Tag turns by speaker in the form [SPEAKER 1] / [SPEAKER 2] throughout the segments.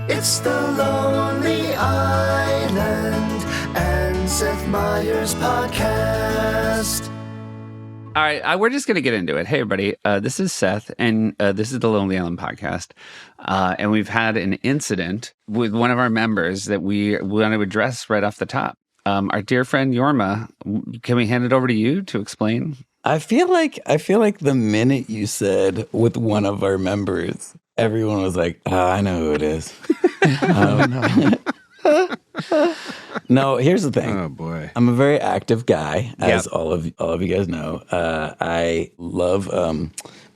[SPEAKER 1] It's the Lonely Island and Seth Meyers podcast.
[SPEAKER 2] All right, we're just going to get into it. Hey, everybody, this is Seth, and this is the Lonely Island podcast. And we've had an incident with one of our members that we want to address right off the top. Our dear friend Yorma, can we hand it over to you to explain?
[SPEAKER 3] I feel like the minute you said with one of our members, everyone was like, I know who it is. No, here's the thing.
[SPEAKER 4] Oh boy,
[SPEAKER 3] I'm a very active guy, as all of you guys know. I love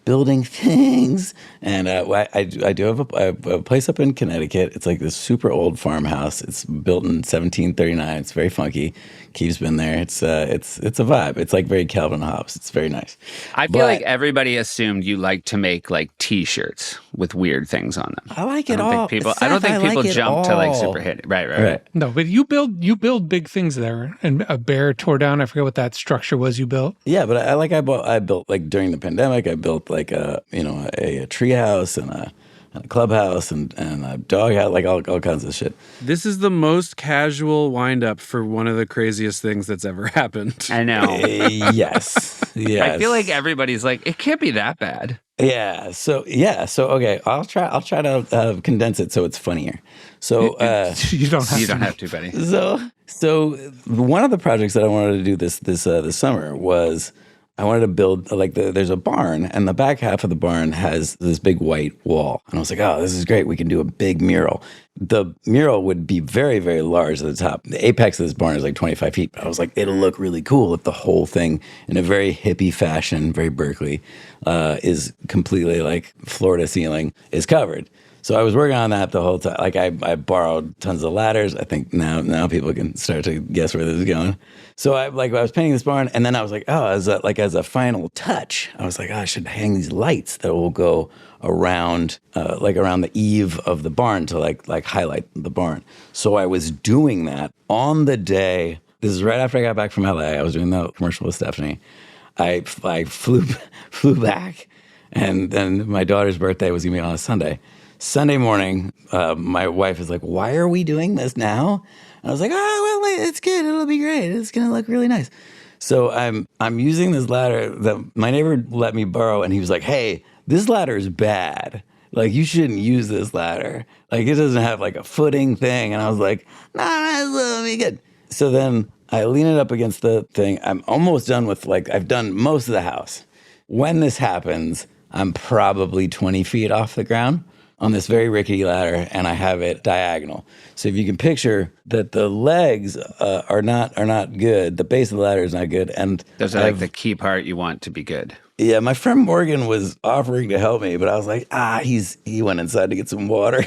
[SPEAKER 3] building things, and I do have a place up in Connecticut. It's like this super old farmhouse. It's built in 1739. It's very funky. Keith's been there. It's a vibe. It's like very Calvin Hobbes. It's very nice.
[SPEAKER 2] I feel like everybody assumed you like to make like T-shirts with weird things on them.
[SPEAKER 3] I like it all.
[SPEAKER 2] I don't think people jump to like super hit. Right.
[SPEAKER 5] No, but you build big things there, and a bear tore down. I forget what that structure was you built.
[SPEAKER 3] Yeah, but I built like during the pandemic. I built like a tree house and a clubhouse and a dog house, like all kinds of shit.
[SPEAKER 4] this is the most casual wind-up for one of the craziest things that's ever happened.
[SPEAKER 2] I know.
[SPEAKER 3] Yes.
[SPEAKER 2] I feel like everybody's like, it can't be that bad.
[SPEAKER 3] Yeah. So okay, I'll try to condense it so it's funnier. So
[SPEAKER 5] You don't have
[SPEAKER 2] to, buddy.
[SPEAKER 3] So one of the projects that I wanted to do this summer was I wanted to build there's a barn, and the back half of the barn has this big white wall. And I was like, oh, this is great. We can do a big mural. The mural would be very, very large at the top. The apex of this barn is like 25 feet. But I was like, it'll look really cool if the whole thing, in a very hippie fashion, very Berkeley, is completely like floor to ceiling, is covered. So I was working on that the whole time. Like I borrowed tons of ladders. I think now people can start to guess where this is going. So I was painting this barn, and then I was like, oh, as a final touch, I was like, oh, I should hang these lights that will go around around the eave of the barn to like highlight the barn. So I was doing that on the day. This is right after I got back from LA. I was doing the commercial with Stephanie. I flew back, and then my daughter's birthday was gonna be on a Sunday. Sunday morning, my wife is like, why are we doing this now? And I was like, oh, well, it's good. It'll be great. It's going to look really nice. So I'm using this ladder that my neighbor let me borrow, and he was like, hey, this ladder is bad. Like, you shouldn't use this ladder. Like, it doesn't have like a footing thing. And I was like, nah, it'll be good. So then I lean it up against the thing. I'm almost done with I've done most of the house. When this happens, I'm probably 20 feet off the ground on this very rickety ladder, and I have it diagonal. So if you can picture that the legs are not good, the base of the ladder is not good, and
[SPEAKER 2] Those are like the key part you want to be good.
[SPEAKER 3] Yeah, my friend Morgan was offering to help me, but I was like, he went inside to get some water.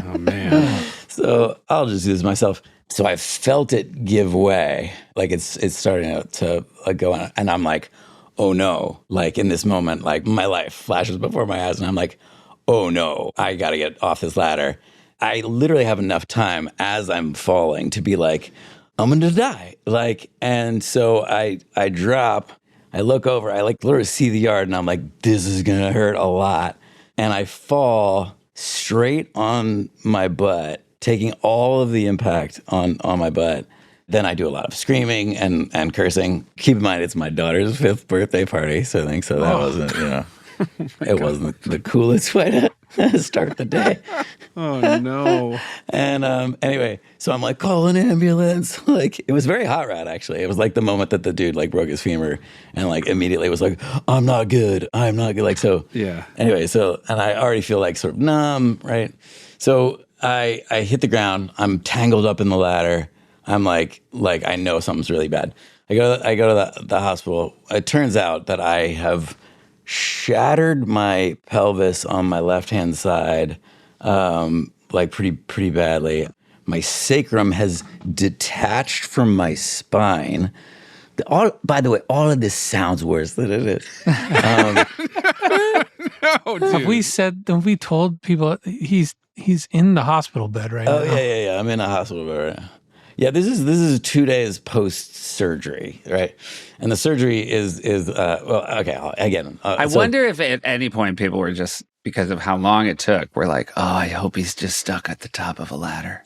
[SPEAKER 4] Oh man.
[SPEAKER 3] So I'll just do this myself. So I felt it give way, like it's starting to go on, and I'm like, oh no! Like in this moment, like my life flashes before my eyes, and I'm like, oh no, I gotta get off this ladder. I literally have enough time as I'm falling to be like, I'm gonna die. And so I drop, I look over, I literally see the yard, and I'm like, this is gonna hurt a lot. And I fall straight on my butt, taking all of the impact on my butt. Then I do a lot of screaming and cursing. Keep in mind, it's my daughter's 5th birthday party, so I think that wasn't, it wasn't the coolest way to start the day.
[SPEAKER 4] Oh no.
[SPEAKER 3] And anyway, so I'm like, call an ambulance. It was very hot rod, actually. It was like the moment that the dude broke his femur and immediately was like, I'm not good.
[SPEAKER 4] Yeah.
[SPEAKER 3] Anyway, and I already feel sort of numb, right? So I hit the ground. I'm tangled up in the ladder. I'm like I know something's really bad. I go to the hospital. It turns out that I have shattered my pelvis on my left-hand side, pretty badly. My sacrum has detached from my spine. By the way, all of this sounds worse than it is.
[SPEAKER 4] No, dude.
[SPEAKER 5] Have we told people he's in the hospital bed right now?
[SPEAKER 3] Oh yeah. I'm in a hospital bed right now. Yeah, this is 2 days post surgery, right? And the surgery is okay. Again,
[SPEAKER 2] I wonder if at any point people were just because of how long it took. We're like, oh, I hope he's just stuck at the top of a ladder.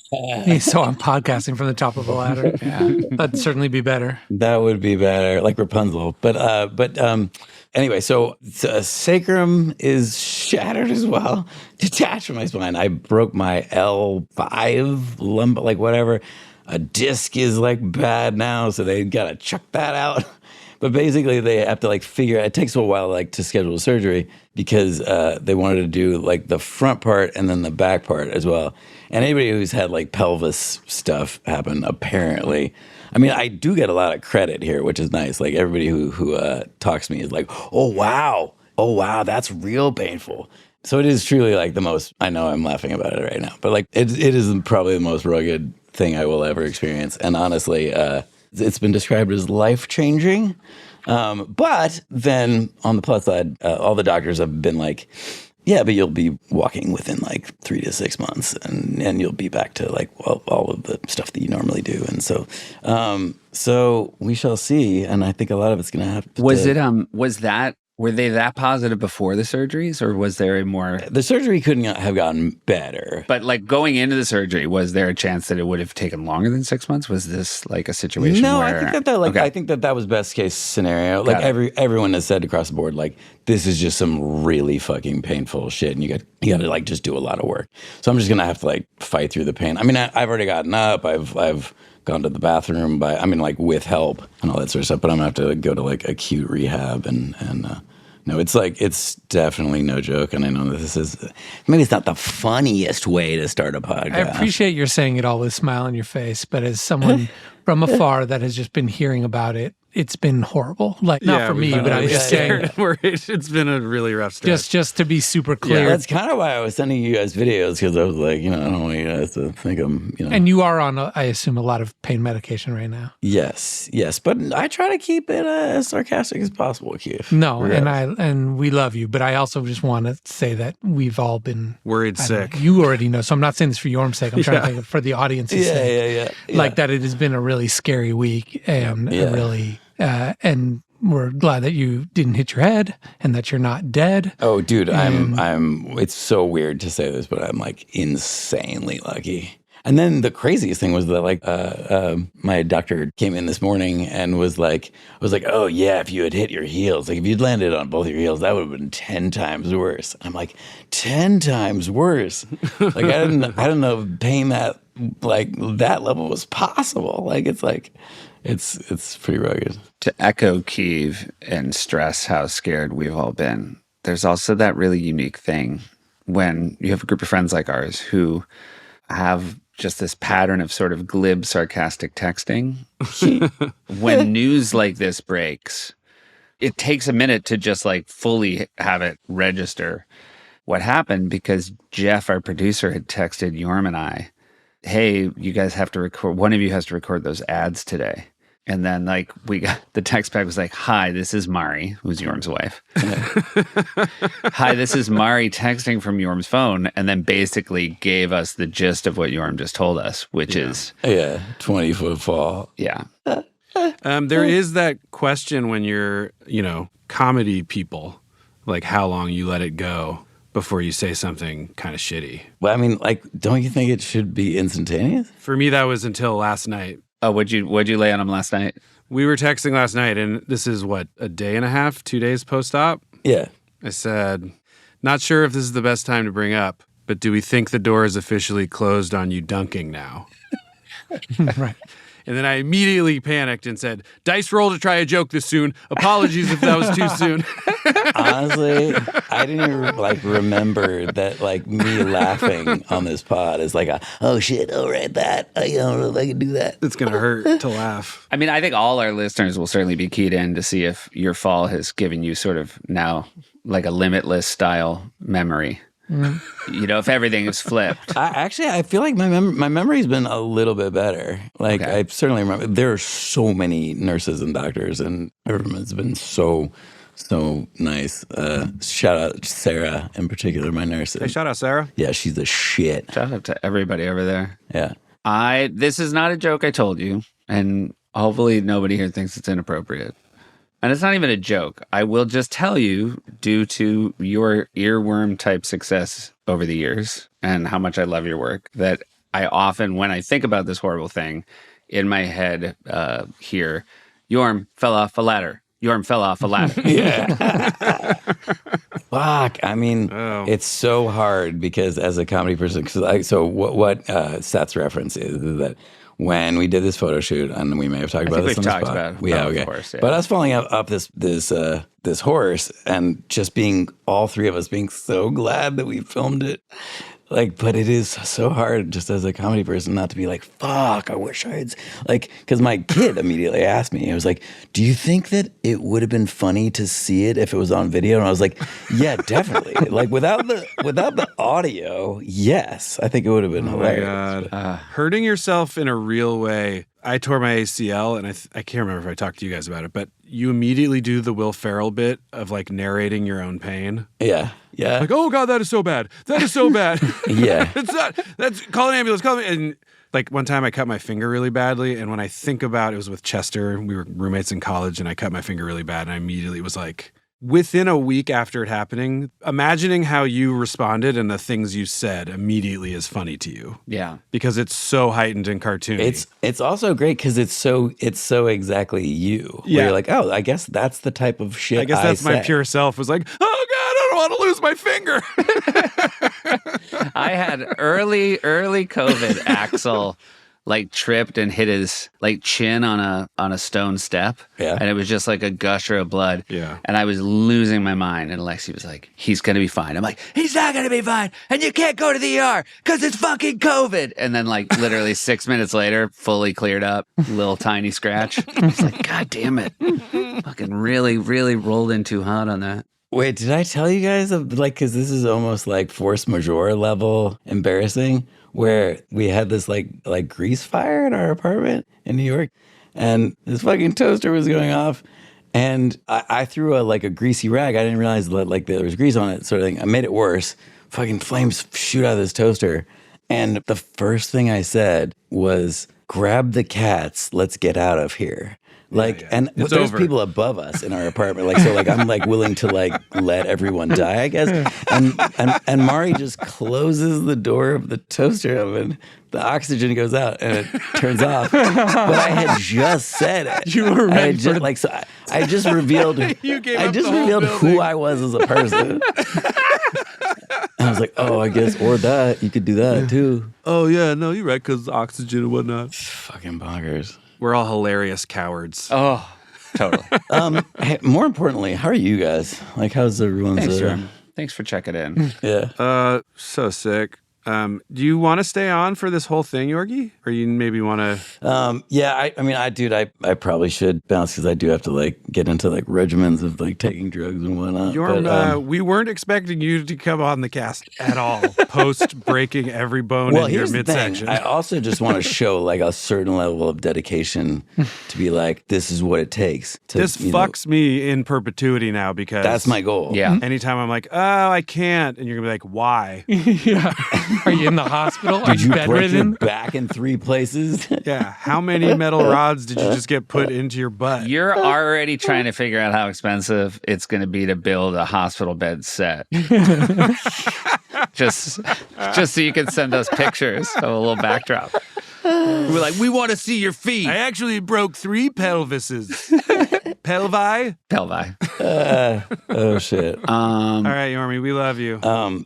[SPEAKER 5] So I'm podcasting from the top of a ladder.
[SPEAKER 2] Yeah.
[SPEAKER 5] That'd certainly be better.
[SPEAKER 3] That would be better, like Rapunzel. But anyway, so sacrum is shattered as well, detached from my spine. I broke my L5 lumbar, like whatever. A disc is like bad now, so they gotta chuck that out. But basically, they have to like figure. It takes a while like to schedule surgery because they wanted to do like the front part and then the back part as well. And anybody who's had like pelvis stuff happen, apparently, I mean, I do get a lot of credit here, which is nice. Like everybody who talks to me is like, oh wow, that's real painful. So it is truly like the most. I know I'm laughing about it right now, but like it is probably the most rugged thing I will ever experience. And honestly, it's been described as life-changing. But then on the plus side, all the doctors have been like, yeah, but you'll be walking within like 3 to 6 months and you'll be back to like all of the stuff that you normally do. And so we shall see. And I think a lot of it's going to have to...
[SPEAKER 2] Were they that positive before the surgeries, or was there a more...
[SPEAKER 3] The surgery couldn't have gotten better.
[SPEAKER 2] But like going into the surgery, was there a chance that it would have taken longer than 6 months? Was this like a situation
[SPEAKER 3] No,
[SPEAKER 2] where...
[SPEAKER 3] I think that was best case scenario. Like everyone has said across the board, like this is just some really fucking painful shit, and you got to like just do a lot of work. So I'm just gonna have to like fight through the pain. I mean, I've already gotten up. I've gone to the bathroom like with help and all that sort of stuff. But I'm gonna have to go to like acute rehab and no, it's definitely no joke. And I know that maybe it's not the funniest way to start a podcast.
[SPEAKER 5] I appreciate you're saying it all with a smile on your face, but as someone from afar that has just been hearing about it, it's been horrible. Like, not for me, but I'm just saying.
[SPEAKER 4] It's been a really rough stretch.
[SPEAKER 5] Just to be super clear.
[SPEAKER 3] Yeah, that's kind of why I was sending you guys videos, because I was like, I don't want you guys to think I'm,
[SPEAKER 5] And you are on, I assume, a lot of pain medication right now.
[SPEAKER 3] Yes. But I try to keep it as sarcastic as possible, Keith.
[SPEAKER 5] No, and we love you, but I also just want to say that we've all been
[SPEAKER 4] worried sick.
[SPEAKER 5] You already know, so I'm not saying this for Yorm's sake. I'm trying to think for the audience's sake.
[SPEAKER 3] Yeah.
[SPEAKER 5] Like that it has been a really scary week and really... and we're glad that you didn't hit your head and that you're not dead.
[SPEAKER 3] Oh, dude, I'm. It's so weird to say this, but I'm like insanely lucky. And then the craziest thing was that like my doctor came in this morning and was like, oh yeah, if you had hit your heels, like if you'd landed on both your heels, that would have been 10 times worse. I'm like, 10 times worse. Like I didn't know pain that like that level was possible. Like it's like. It's pretty rugged.
[SPEAKER 2] To echo Keeve and stress how scared we've all been, there's also that really unique thing when you have a group of friends like ours who have just this pattern of sort of glib, sarcastic texting. When news like this breaks, it takes a minute to just like fully have it register what happened, because Jeff, our producer, had texted Yorm and I, hey, you guys have to record, one of you has to record those ads today. And then like we got the text back was like, hi, this is Mari, who's Yorm's wife. Hi, this is Mari texting from Yorm's phone, and then basically gave us the gist of what Yorm just told us, which is
[SPEAKER 3] 20-foot fall.
[SPEAKER 2] Yeah.
[SPEAKER 4] There is that question when you're, comedy people, like how long you let it go before you say something kind of shitty.
[SPEAKER 3] Well, I mean, like, don't you think it should be instantaneous?
[SPEAKER 4] For me, that was until last night.
[SPEAKER 2] Oh, what'd you lay on him last night?
[SPEAKER 4] We were texting last night, and this is what, a day and a half, 2 days post-op?
[SPEAKER 3] Yeah.
[SPEAKER 4] I said, not sure if this is the best time to bring up, but do we think the door is officially closed on you dunking now?
[SPEAKER 5] Right.
[SPEAKER 4] And then I immediately panicked and said, dice roll to try a joke this soon. Apologies if that was too soon.
[SPEAKER 3] Honestly, I didn't even remember that me laughing on this pod is like oh shit, all right, that I don't know if I can do that.
[SPEAKER 4] It's going to hurt to laugh.
[SPEAKER 2] I mean, I think all our listeners will certainly be keyed in to see if your fall has given you sort of now like a Limitless style memory. If everything is flipped.
[SPEAKER 3] I feel like my memory's been a little bit better. Like I certainly remember there are so many nurses and doctors, and everyone's been so nice. Shout out Sarah in particular, my nurse.
[SPEAKER 4] Hey, shout out Sarah.
[SPEAKER 3] Yeah, she's the shit.
[SPEAKER 2] Shout out to everybody over there.
[SPEAKER 3] Yeah.
[SPEAKER 2] This is not a joke I told you, and hopefully nobody here thinks it's inappropriate. And it's not even a joke. I will just tell you, due to your earworm type success over the years and how much I love your work, that I often, when I think about this horrible thing, in my head hear, Yorm fell off a ladder. Yorm fell off a ladder.
[SPEAKER 3] Yeah. Fuck. I mean, it's so hard because as a comedy person, so what Seth's reference is that when we did this photo shoot, and we may have talked about this on the spot.
[SPEAKER 2] About
[SPEAKER 3] we have, okay.
[SPEAKER 2] Course, yeah.
[SPEAKER 3] But us falling up this horse and just being, all three of us being so glad that we filmed it. Like, but it is so hard just as a comedy person not to be like, fuck, I wish I had, like, because my kid immediately asked me, I was like, do you think that it would have been funny to see it if it was on video? And I was like, yeah, definitely. Like, without the audio, yes, I think it would have been hilarious.
[SPEAKER 4] My God. Hurting yourself in a real way. I tore my ACL, and I can't remember if I talked to you guys about it, but you immediately do the Will Ferrell bit of like narrating your own pain.
[SPEAKER 3] Yeah. Yeah.
[SPEAKER 4] Like, oh God, that is so bad. That is so bad.
[SPEAKER 3] Yeah.
[SPEAKER 4] It's not, call an ambulance, call me. And like one time I cut my finger really badly. And when I think about it was with Chester, we were roommates in college, and I cut my finger really bad. And I immediately was like, within a week after it happening, imagining how you responded and the things you said immediately is funny to you.
[SPEAKER 2] Yeah.
[SPEAKER 4] Because it's so heightened and cartoony.
[SPEAKER 3] It's also great because it's so exactly you.
[SPEAKER 4] Yeah.
[SPEAKER 3] Where you're like, oh, I guess that's the type of shit
[SPEAKER 4] I guess that's my
[SPEAKER 3] say.
[SPEAKER 4] pure self was like, oh God, I don't want to lose my finger.
[SPEAKER 2] I had early COVID. Axel like tripped and hit his like chin on a stone step.
[SPEAKER 3] Yeah.
[SPEAKER 2] And it was just like a gusher of blood.
[SPEAKER 4] Yeah.
[SPEAKER 2] And I was losing my mind. And Alexi was like, he's gonna be fine. I'm like, he's not gonna be fine. And you can't go to the ER because it's fucking COVID. And then like literally 6 minutes later, fully cleared up, little tiny scratch. I was like, God damn it. Fucking really, really rolled in too hot on that.
[SPEAKER 3] Wait, did I tell you guys because this is almost like force majeure level embarrassing, where we had this like grease fire in our apartment in New York, and this fucking toaster was going off, and I threw a greasy rag. I didn't realize that like there was grease on it, sort of thing. I made it worse. Fucking flames shoot out of this toaster, and the first thing I said was, "Grab the cats, let's get out of here." Like, yeah. And
[SPEAKER 4] it's
[SPEAKER 3] there's
[SPEAKER 4] over.
[SPEAKER 3] people above us in our apartment. Like, so like, I'm like willing to like let everyone die, I guess. And Mari just closes the door of the toaster oven. The oxygen goes out and it turns off. But I had just said it.
[SPEAKER 5] You were ready
[SPEAKER 3] for like, so I just revealed. I just revealed who I was as a person. And I was like, oh, I guess, or that you could do that too.
[SPEAKER 4] Oh yeah, no, you're right, because oxygen and whatnot.
[SPEAKER 3] Fucking bonkers.
[SPEAKER 4] We're all hilarious cowards.
[SPEAKER 2] Oh, totally.
[SPEAKER 3] Hey, more importantly, how are you guys? Like, how's everyone's?
[SPEAKER 2] Thanks, Jerome. Thanks for checking in.
[SPEAKER 3] Yeah.
[SPEAKER 4] So sick. Do you want to stay on for this whole thing, Yorgi? Or you maybe want to...
[SPEAKER 3] Yeah, I mean, I probably should bounce because I do have to like get into like regimens of like taking drugs and whatnot.
[SPEAKER 4] Yorma, we weren't expecting you to come on the cast at all, post breaking every bone in your midsection.
[SPEAKER 3] I also just want to show like a certain level of dedication to be like, this is what it takes.
[SPEAKER 4] This fucks me in perpetuity now because...
[SPEAKER 3] That's my goal.
[SPEAKER 2] Yeah.
[SPEAKER 4] Anytime I'm like, oh, I can't. And you're going to be like, why?
[SPEAKER 5] Yeah. Are you in the hospital? Are you
[SPEAKER 3] break your
[SPEAKER 5] bedridden?
[SPEAKER 3] back in 3 places?
[SPEAKER 4] Yeah. How many metal rods did you just get put into your butt?
[SPEAKER 2] You're already trying to figure out how expensive it's going to be to build a hospital bed set. just so you can send us pictures of a little backdrop. We're like, we want to see your feet.
[SPEAKER 4] I actually broke 3 pelvises. Pelvi?
[SPEAKER 3] Oh shit.
[SPEAKER 4] All right, Yormi, we love you.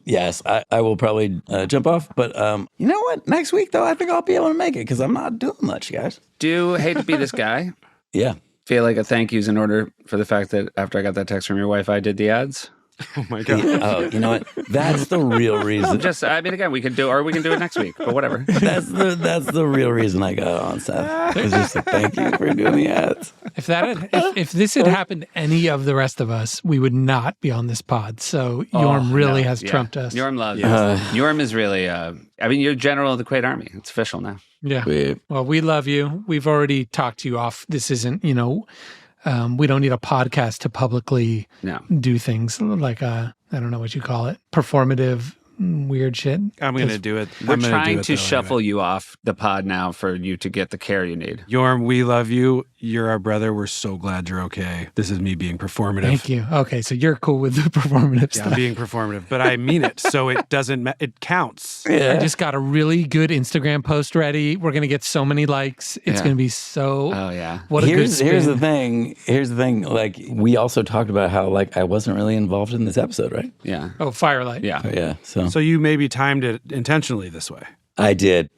[SPEAKER 3] Yes, I will probably jump off, but you know what? Next week though, I think I'll be able to make it because I'm not doing much, guys.
[SPEAKER 2] Do hate to be this guy.
[SPEAKER 3] Yeah.
[SPEAKER 2] Feel like a thank you's in order for the fact that after I got that text from your wife, I did the ads.
[SPEAKER 4] Oh my God.
[SPEAKER 3] Oh, you know what? That's the real reason.
[SPEAKER 2] Again, we can do it next week, but whatever.
[SPEAKER 3] That's the real reason I got on, Seth. It's just a thank you for doing the ads.
[SPEAKER 5] If this had happened to any of the rest of us, we would not be on this pod. So Yorm really has trumped us.
[SPEAKER 2] Yorm loves Yorm is really, you're general of the Quaid Army. It's official now.
[SPEAKER 5] Yeah.
[SPEAKER 3] Wait.
[SPEAKER 5] Well, we love you. We've already talked to you off. This isn't, we don't need a podcast to publicly do things like I don't know what you call it, performative weird shit.
[SPEAKER 4] I'm going to do it.
[SPEAKER 2] We're trying to shuffle you off the pod now for you to get the care you need.
[SPEAKER 4] Yorm, we love you. you're our brother. We're so glad you're okay. This is me being performative.
[SPEAKER 5] Thank you. Okay, so you're cool with the performative
[SPEAKER 4] Yeah,
[SPEAKER 5] stuff.
[SPEAKER 4] I'm being performative, but I mean it, so it doesn't. It counts.
[SPEAKER 5] I just got a really good Instagram post ready. We're gonna get so many likes. It's gonna be so.
[SPEAKER 2] Oh yeah.
[SPEAKER 5] What a good spin.
[SPEAKER 3] Here's the thing. Like, we also talked about how like I wasn't really involved in this episode, right?
[SPEAKER 2] Yeah.
[SPEAKER 5] Oh, Firelight.
[SPEAKER 2] Yeah.
[SPEAKER 3] Yeah.
[SPEAKER 4] So you maybe timed it intentionally this way.
[SPEAKER 3] I did.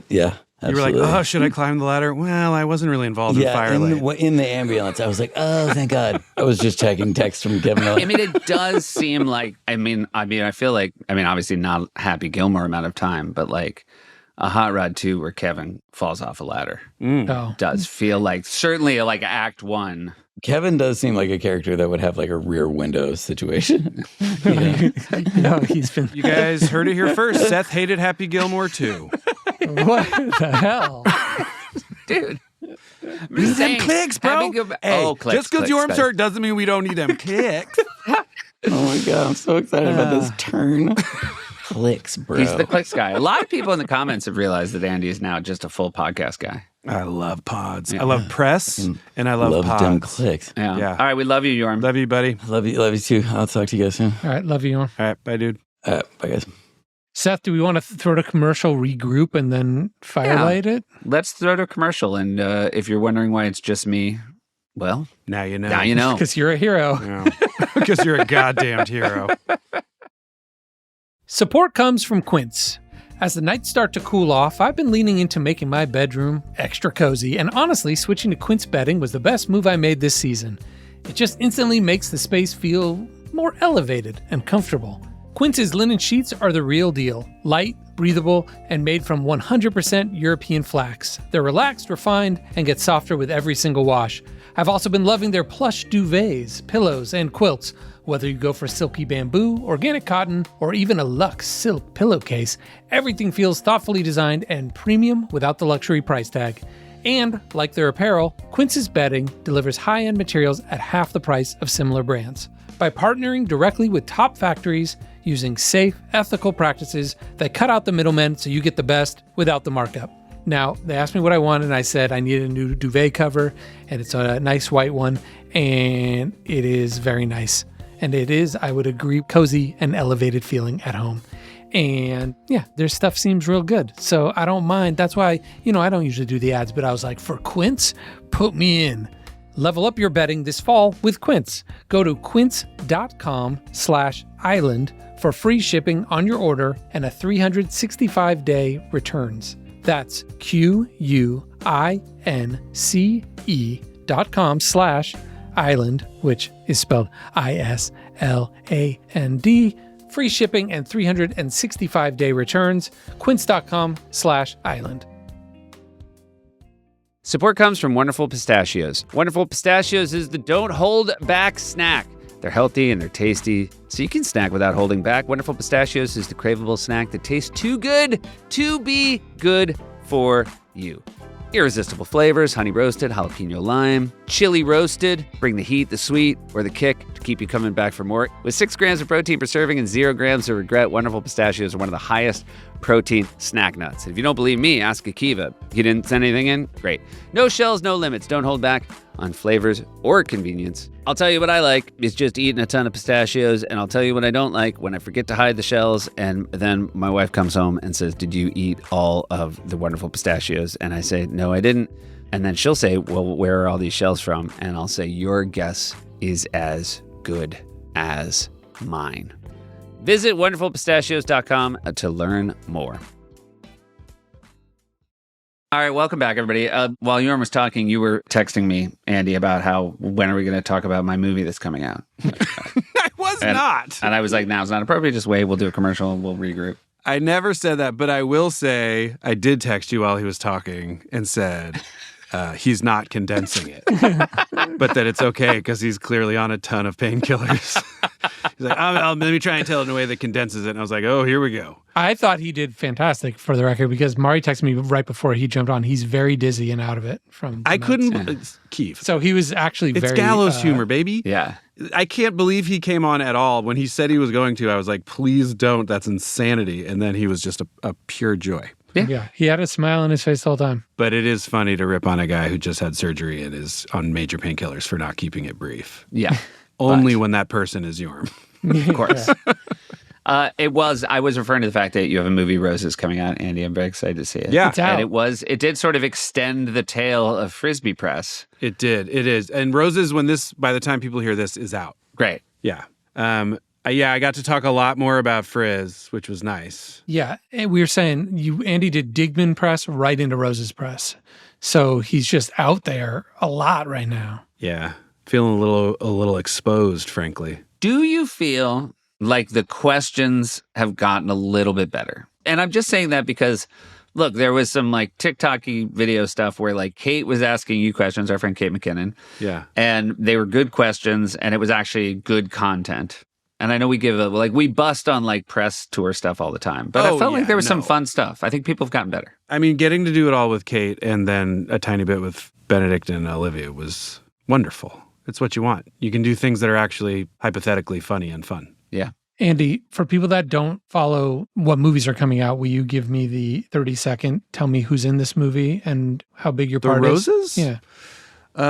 [SPEAKER 3] Yeah.
[SPEAKER 4] You were like, oh, should I climb the ladder? Well, I wasn't really involved in Firelight.
[SPEAKER 3] In the ambulance, I was like, oh, thank God. I was just checking text from Kevin.
[SPEAKER 2] I mean, it does seem like, I feel like, obviously not Happy Gilmore amount of time, but like a Hot Rod 2 where Kevin falls off a ladder does feel like, certainly like Act 1.
[SPEAKER 3] Kevin does seem like a character that would have like a rear window situation.
[SPEAKER 5] No, he's been.
[SPEAKER 4] You guys heard it here first. Seth hated Happy Gilmore too.
[SPEAKER 5] What the hell?
[SPEAKER 2] Dude.
[SPEAKER 4] Need them clicks, bro.
[SPEAKER 2] Clicks.
[SPEAKER 4] Just because your arms hurt doesn't mean we don't need them clicks.
[SPEAKER 3] Oh my God, I'm so excited about this turn. Clicks, bro.
[SPEAKER 2] He's the clicks guy. A lot of people in the comments have realized that Andy is now just a full podcast guy.
[SPEAKER 4] I love pods.
[SPEAKER 2] Yeah.
[SPEAKER 4] I love press, and I love pods.
[SPEAKER 3] Them clicks.
[SPEAKER 2] Yeah.
[SPEAKER 4] Yeah.
[SPEAKER 2] All right, we love you, Yorm.
[SPEAKER 4] Love you, buddy.
[SPEAKER 3] Love you too. I'll talk to you guys soon.
[SPEAKER 5] All right, love you, Yorm.
[SPEAKER 4] All right, bye, dude.
[SPEAKER 3] Bye, guys.
[SPEAKER 5] Seth, do we want to throw to commercial, regroup, and then Firelight it?
[SPEAKER 2] Let's throw to a commercial. And if you're wondering why it's just me, well,
[SPEAKER 4] Now you know.
[SPEAKER 2] now you know.
[SPEAKER 5] Because you're a hero.
[SPEAKER 4] Because you're a goddamned hero.
[SPEAKER 5] Support comes from Quince. As the nights start to cool off, I've been leaning into making my bedroom extra cozy, and honestly, switching to Quince bedding was the best move I made this season. It just instantly makes the space feel more elevated and comfortable. Quince's linen sheets are the real deal. Light, breathable, and made from 100% European flax. They're relaxed, refined, and get softer with every single wash. I've also been loving their plush duvets, pillows, and quilts. Whether you go for silky bamboo, organic cotton, or even a luxe silk pillowcase, everything feels thoughtfully designed and premium without the luxury price tag. And, like their apparel, Quince's bedding delivers high-end materials at half the price of similar brands. By partnering directly with top factories, using safe, ethical practices that cut out the middlemen so you get the best without the markup. Now, they asked me what I wanted, and I said I needed a new duvet cover, and it's a nice white one, and it is very nice. And it is, I would agree, cozy and elevated feeling at home. And yeah, their stuff seems real good. So I don't mind. That's why, I don't usually do the ads, but I was like, for Quince, put me in. Level up your bedding this fall with Quince. Go to quince.com/island for free shipping on your order and a 365-day returns. That's QUINCE.com/island, which is spelled ISLAND. Free shipping and 365-day returns. Quince.com/island.
[SPEAKER 2] Support comes from Wonderful Pistachios. Wonderful Pistachios is the don't hold back snack. They're healthy and they're tasty, so you can snack without holding back. Wonderful Pistachios is the craveable snack that tastes too good to be good for you. Irresistible flavors: honey roasted, jalapeno lime, chili roasted. Bring the heat, the sweet, or the kick to keep you coming back for more. With 6 grams of protein per serving and 0 grams of regret, Wonderful Pistachios are one of the highest protein snack nuts. If you don't believe me, ask Akiva. He didn't send anything in? Great. No shells, no limits. Don't hold back on flavors or convenience. I'll tell you what I like is just eating a ton of pistachios, and I'll tell you what I don't like when I forget to hide the shells, and then my wife comes home and says, "Did you eat all of the Wonderful Pistachios?" And I say, "No, I didn't." And then she'll say, "Well, where are all these shells from?" And I'll say, "Your guess is as good as mine." Visit wonderfulpistachios.com to learn more. All right, welcome back, everybody. While Yorma was talking, you were texting me, Andy, about when are we going to talk about my movie that's coming out?
[SPEAKER 4] I was not.
[SPEAKER 2] And I was like, now's not appropriate. Just wait. We'll do a commercial and we'll regroup.
[SPEAKER 4] I never said that, but I will say I did text you while he was talking and said he's not condensing it, but that it's okay because he's clearly on a ton of painkillers. He's like, let me try and tell it in a way that condenses it. And I was like, oh, here we go.
[SPEAKER 5] I thought he did fantastic, for the record, because Mari texted me right before he jumped on. He's very dizzy and out of it from.
[SPEAKER 4] I couldn't. Keith.
[SPEAKER 5] So he was actually
[SPEAKER 4] it's
[SPEAKER 5] very.
[SPEAKER 4] It's gallows humor, baby.
[SPEAKER 2] Yeah.
[SPEAKER 4] I can't believe he came on at all. When he said he was going to, I was like, please don't. That's insanity. And then he was just a pure joy.
[SPEAKER 5] Yeah. He had a smile on his face the whole time.
[SPEAKER 4] But it is funny to rip on a guy who just had surgery and is on major painkillers for not keeping it brief.
[SPEAKER 2] Yeah.
[SPEAKER 4] Only when that person is Yorm.
[SPEAKER 2] Of course. I was referring to the fact that you have a movie Roses coming out, Andy. I'm very excited to see it.
[SPEAKER 4] Yeah.
[SPEAKER 5] It's out.
[SPEAKER 2] And it did sort of extend the tale of Frisbee Press.
[SPEAKER 4] It did. It is. And Roses, by the time people hear this, is out.
[SPEAKER 2] Great.
[SPEAKER 4] Yeah. I got to talk a lot more about Frizz, which was nice.
[SPEAKER 5] Yeah. And we were saying Andy did Digman Press right into Roses Press. So he's just out there a lot right now.
[SPEAKER 4] Yeah. Feeling a little exposed, frankly.
[SPEAKER 2] Do you feel like the questions have gotten a little bit better? And I'm just saying that because, look, there was some like TikTok-y video stuff where like Kate was asking you questions, our friend Kate McKinnon.
[SPEAKER 4] Yeah.
[SPEAKER 2] And they were good questions and it was actually good content. And I know we bust on like press tour stuff all the time, but I felt like there was some fun stuff. I think people have gotten better.
[SPEAKER 4] I mean, getting to do it all with Kate and then a tiny bit with Benedict and Olivia was wonderful. It's what you want. You can do things that are actually hypothetically funny and fun.
[SPEAKER 2] Yeah.
[SPEAKER 5] Andy, for people that don't follow what movies are coming out, will you give me the 30-second, tell me who's in this movie and how big your part is?
[SPEAKER 4] The Roses?
[SPEAKER 5] Yeah.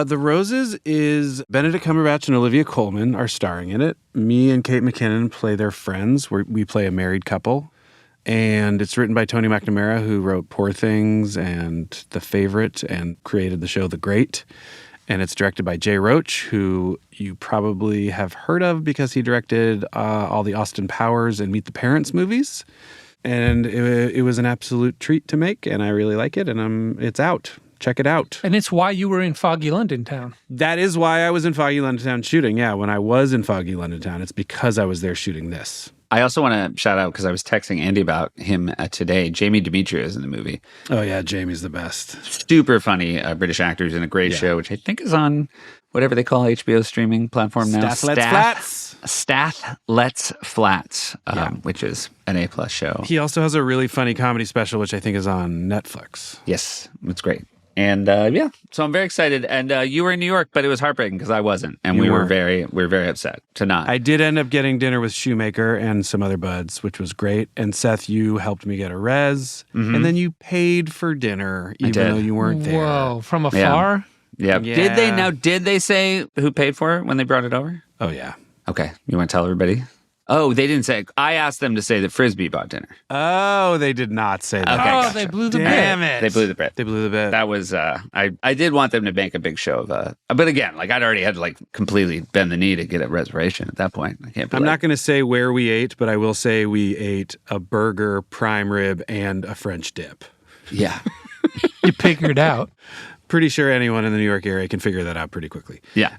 [SPEAKER 4] The Roses is Benedict Cumberbatch and Olivia Colman are starring in it. Me and Kate McKinnon play their friends. We play a married couple. And it's written by Tony McNamara, who wrote Poor Things and The Favorite and created the show The Great. And it's directed by Jay Roach, who you probably have heard of because he directed all the Austin Powers and Meet the Parents movies. And it was an absolute treat to make, and I really like it. And it's out. Check it out.
[SPEAKER 5] And it's why you were in Foggy London Town.
[SPEAKER 4] That is why I was in Foggy London Town shooting. Yeah, when I was in Foggy London Town, it's because I was there shooting this.
[SPEAKER 2] I also want to shout out, because I was texting Andy about him today, Jamie Demetriou is in the movie.
[SPEAKER 4] Oh, yeah, Jamie's the best.
[SPEAKER 2] Super funny British actor who's in a great show, which I think is on whatever they call HBO's streaming platform now. Stath Lets Flats, which is an A+ show.
[SPEAKER 4] He also has a really funny comedy special, which I think is on Netflix.
[SPEAKER 2] Yes, it's great. And so I'm very excited. And you were in New York, but it was heartbreaking because I wasn't, and we were very upset to not.
[SPEAKER 4] I did end up getting dinner with Shoemaker and some other buds, which was great. And Seth, you helped me get a res, and then you paid for dinner, even though you weren't there.
[SPEAKER 5] Whoa, from afar?
[SPEAKER 2] Yeah. Did they say who paid for it when they brought it over?
[SPEAKER 4] Oh yeah.
[SPEAKER 2] Okay, you want to tell everybody? Oh, they didn't say. I asked them to say that Frisbee bought dinner.
[SPEAKER 4] Oh, they did not say that.
[SPEAKER 2] Okay,
[SPEAKER 5] gotcha. They blew the bit.
[SPEAKER 4] Damn it.
[SPEAKER 2] They blew the bit.
[SPEAKER 4] They blew the bit.
[SPEAKER 2] That was, I did want them to make a big show of but again, like I'd already had to like completely bend the knee to get a reservation at that point. I can't.
[SPEAKER 4] I'm not going to say where we ate, but I will say we ate a burger, prime rib, and a French dip.
[SPEAKER 2] Yeah.
[SPEAKER 5] You figured out.
[SPEAKER 4] Pretty sure anyone in the New York area can figure that out pretty quickly.
[SPEAKER 2] Yeah.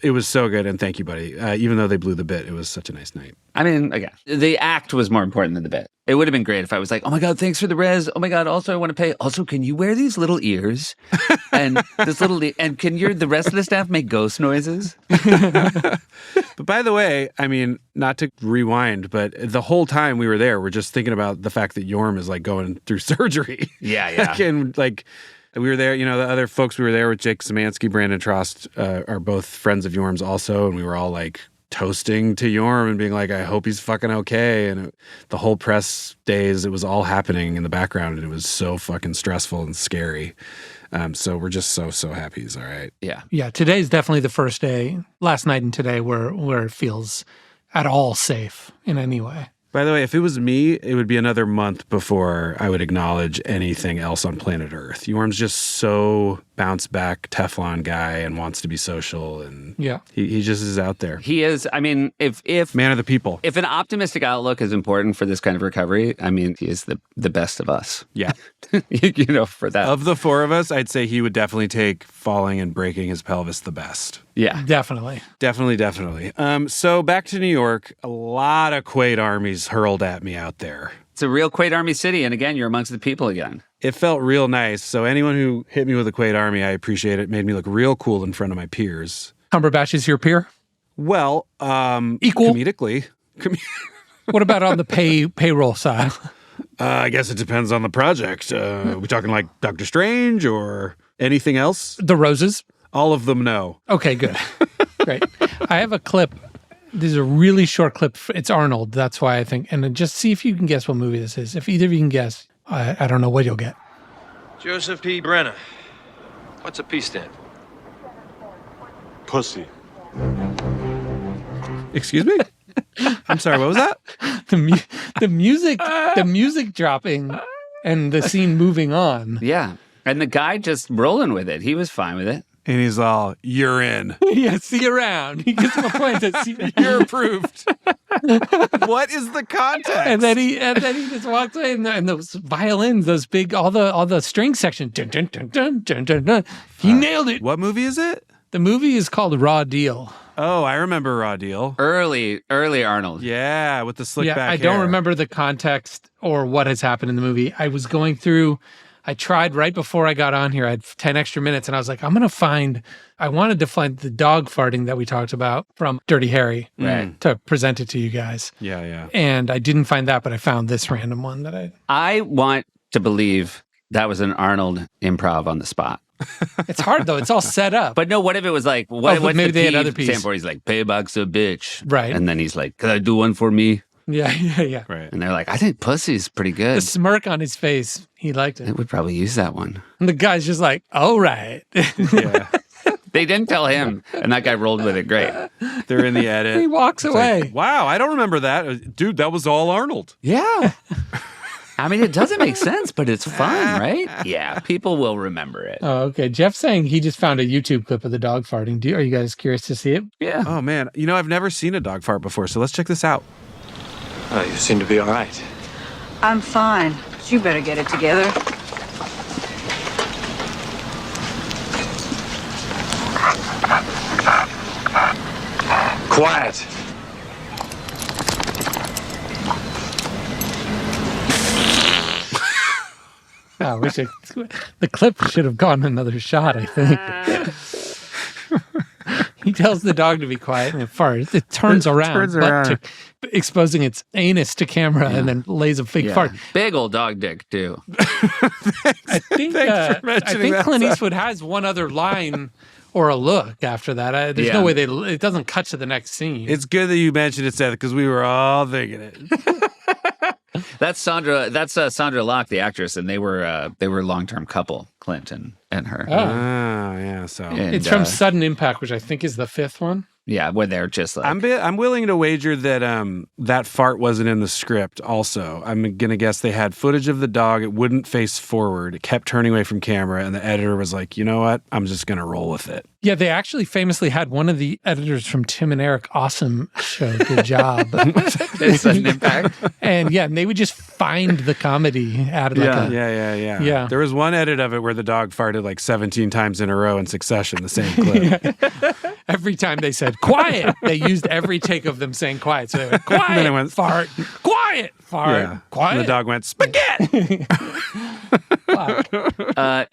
[SPEAKER 4] It was so good, and thank you, buddy. Even though they blew the bit, it was such a nice night.
[SPEAKER 2] I mean, again, the act was more important than the bit. It would have been great if I was like, oh my God, thanks for the res. Oh my God, also I want to pay. Also, can you wear these little ears? And and can the rest of the staff make ghost noises?
[SPEAKER 4] But by the way, I mean, not to rewind, but the whole time we were there, we're just thinking about the fact that Yorm is like going through surgery.
[SPEAKER 2] Yeah.
[SPEAKER 4] And like, we were there, the other folks we were there with, Jake Szymanski, Brandon Trost, are both friends of Yorm's also, and we were all like toasting to Yorm and being like, I hope he's fucking okay. And the whole press days, it was all happening in the background, and it was so fucking stressful and scary. So we're just so happy he's all right.
[SPEAKER 2] Yeah.
[SPEAKER 5] Yeah, today's definitely the first day, last night and today, where it feels at all safe in any way.
[SPEAKER 4] By the way, if it was me, it would be another month before I would acknowledge anything else on planet Earth. Yorm's just so bounce back Teflon guy and wants to be social, and he just is out there.
[SPEAKER 2] He is. I mean, if
[SPEAKER 4] man of the people.
[SPEAKER 2] If an optimistic outlook is important for this kind of recovery, I mean, he is the best of us.
[SPEAKER 4] Yeah.
[SPEAKER 2] For that.
[SPEAKER 4] Of the four of us, I'd say he would definitely take falling and breaking his pelvis the best.
[SPEAKER 2] Yeah.
[SPEAKER 5] Definitely.
[SPEAKER 4] So back to New York, a lot of Quaid armies hurled at me out there.
[SPEAKER 2] It's a real Quaid Army city, and again, you're amongst the people again.
[SPEAKER 4] It felt real nice. So anyone who hit me with a Quaid Army, I appreciate it. It made me look real cool in front of my peers.
[SPEAKER 5] Cumberbatch is your peer?
[SPEAKER 4] Well,
[SPEAKER 5] equal?
[SPEAKER 4] Comedically.
[SPEAKER 5] What about on the payroll side?
[SPEAKER 4] I guess it depends on the project. Are we talking like Doctor Strange or anything else?
[SPEAKER 5] The Roses?
[SPEAKER 4] All of them, no.
[SPEAKER 5] Okay, good. Great. I have a clip. This is a really short clip. It's Arnold. That's why I think. And just see if you can guess what movie this is. If either of you can guess, I don't know what you'll get.
[SPEAKER 6] Joseph P. Brenner. What's a P stand?
[SPEAKER 7] Pussy.
[SPEAKER 4] Excuse me? I'm sorry, what was that?
[SPEAKER 5] The music dropping and the scene moving on.
[SPEAKER 2] Yeah. And the guy just rolling with it. He was fine with it.
[SPEAKER 4] And he's all, you're in.
[SPEAKER 5] Yeah, see you around. He gives him a point to see
[SPEAKER 4] You're approved. What is the context?
[SPEAKER 5] and then he just walks away, and those violins, those big, all the string section. Dun, dun, dun, dun, dun, dun, dun. He nailed it.
[SPEAKER 4] What movie is it?
[SPEAKER 5] The movie is called Raw Deal.
[SPEAKER 4] Oh, I remember Raw Deal.
[SPEAKER 2] Early Arnold.
[SPEAKER 4] Yeah, with the slick back
[SPEAKER 5] I
[SPEAKER 4] hair.
[SPEAKER 5] don't remember the context or what has happened in the movie. I tried right before I got on here. I had 10 extra minutes, and I was like, I wanted to find the dog farting that we talked about from Dirty Harry to present it to you guys.
[SPEAKER 4] Yeah.
[SPEAKER 5] And I didn't find that, but I found this random one that
[SPEAKER 2] I want to believe that was an Arnold improv on the spot.
[SPEAKER 5] It's hard, though. It's all set up.
[SPEAKER 2] But no, what if it was like, what's
[SPEAKER 5] maybe
[SPEAKER 2] the
[SPEAKER 5] they had
[SPEAKER 2] P
[SPEAKER 5] other Ps.
[SPEAKER 2] stand for? He's like, payback's a bitch.
[SPEAKER 5] Right.
[SPEAKER 2] And then he's like, could I do one for me?
[SPEAKER 5] Yeah.
[SPEAKER 4] Right.
[SPEAKER 2] And they're like, I think pussy's pretty good.
[SPEAKER 5] The smirk on his face, he liked
[SPEAKER 2] I
[SPEAKER 5] it.
[SPEAKER 2] would probably use that one.
[SPEAKER 5] And the guy's just like, all right.
[SPEAKER 4] Yeah.
[SPEAKER 2] They didn't tell him, and that guy rolled with it great.
[SPEAKER 4] They're in the edit.
[SPEAKER 5] He walks
[SPEAKER 4] It's
[SPEAKER 5] away.
[SPEAKER 4] like, wow, I don't remember that. Dude, that was all Arnold.
[SPEAKER 2] Yeah. I mean, it doesn't make sense, but it's fun, right? Yeah, people will remember it.
[SPEAKER 5] Oh, okay. Jeff's saying he just found a YouTube clip of the dog farting. Are you guys curious to see it?
[SPEAKER 2] Yeah.
[SPEAKER 4] Oh, man. You know, I've never seen a dog fart before, so let's check this out.
[SPEAKER 6] Oh, you seem to be all right.
[SPEAKER 8] I'm fine, but you better get it together.
[SPEAKER 6] Quiet.
[SPEAKER 5] I wish the clip should have gone another shot, I think. He tells the dog to be quiet and it farts. It turns around, exposing its anus to camera and then lays a fake fart.
[SPEAKER 2] Big old dog dick, too.
[SPEAKER 5] I think Clint Eastwood has one other line or a look after that. There's no way it doesn't cut to the next scene.
[SPEAKER 4] It's good that you mentioned it, Seth, because we were all thinking it.
[SPEAKER 2] That's Sandra Locke, the actress, and they were a long-term couple, Clint and her.
[SPEAKER 5] Oh.
[SPEAKER 4] Yeah, so.
[SPEAKER 2] And,
[SPEAKER 5] It's from Sudden Impact, which I think is the fifth one.
[SPEAKER 2] Yeah, where they're just like...
[SPEAKER 4] I'm willing to wager that that fart wasn't in the script also. I'm going to guess they had footage of the dog. It wouldn't face forward. It kept turning away from camera, and the editor was like, you know what? I'm just going to roll with it.
[SPEAKER 5] Yeah, they actually famously had one of the editors from Tim and Eric Awesome show. Good job.
[SPEAKER 2] It's an impact.
[SPEAKER 5] And they would just find the comedy out of
[SPEAKER 4] Yeah. There was one edit of it where the dog farted like 17 times in a row in succession, the same clip.
[SPEAKER 5] Every time they said quiet, they used every take of them saying quiet. So they went quiet,
[SPEAKER 4] And then it went,
[SPEAKER 5] fart, quiet, fart, quiet.
[SPEAKER 4] And the dog went, spaghetti.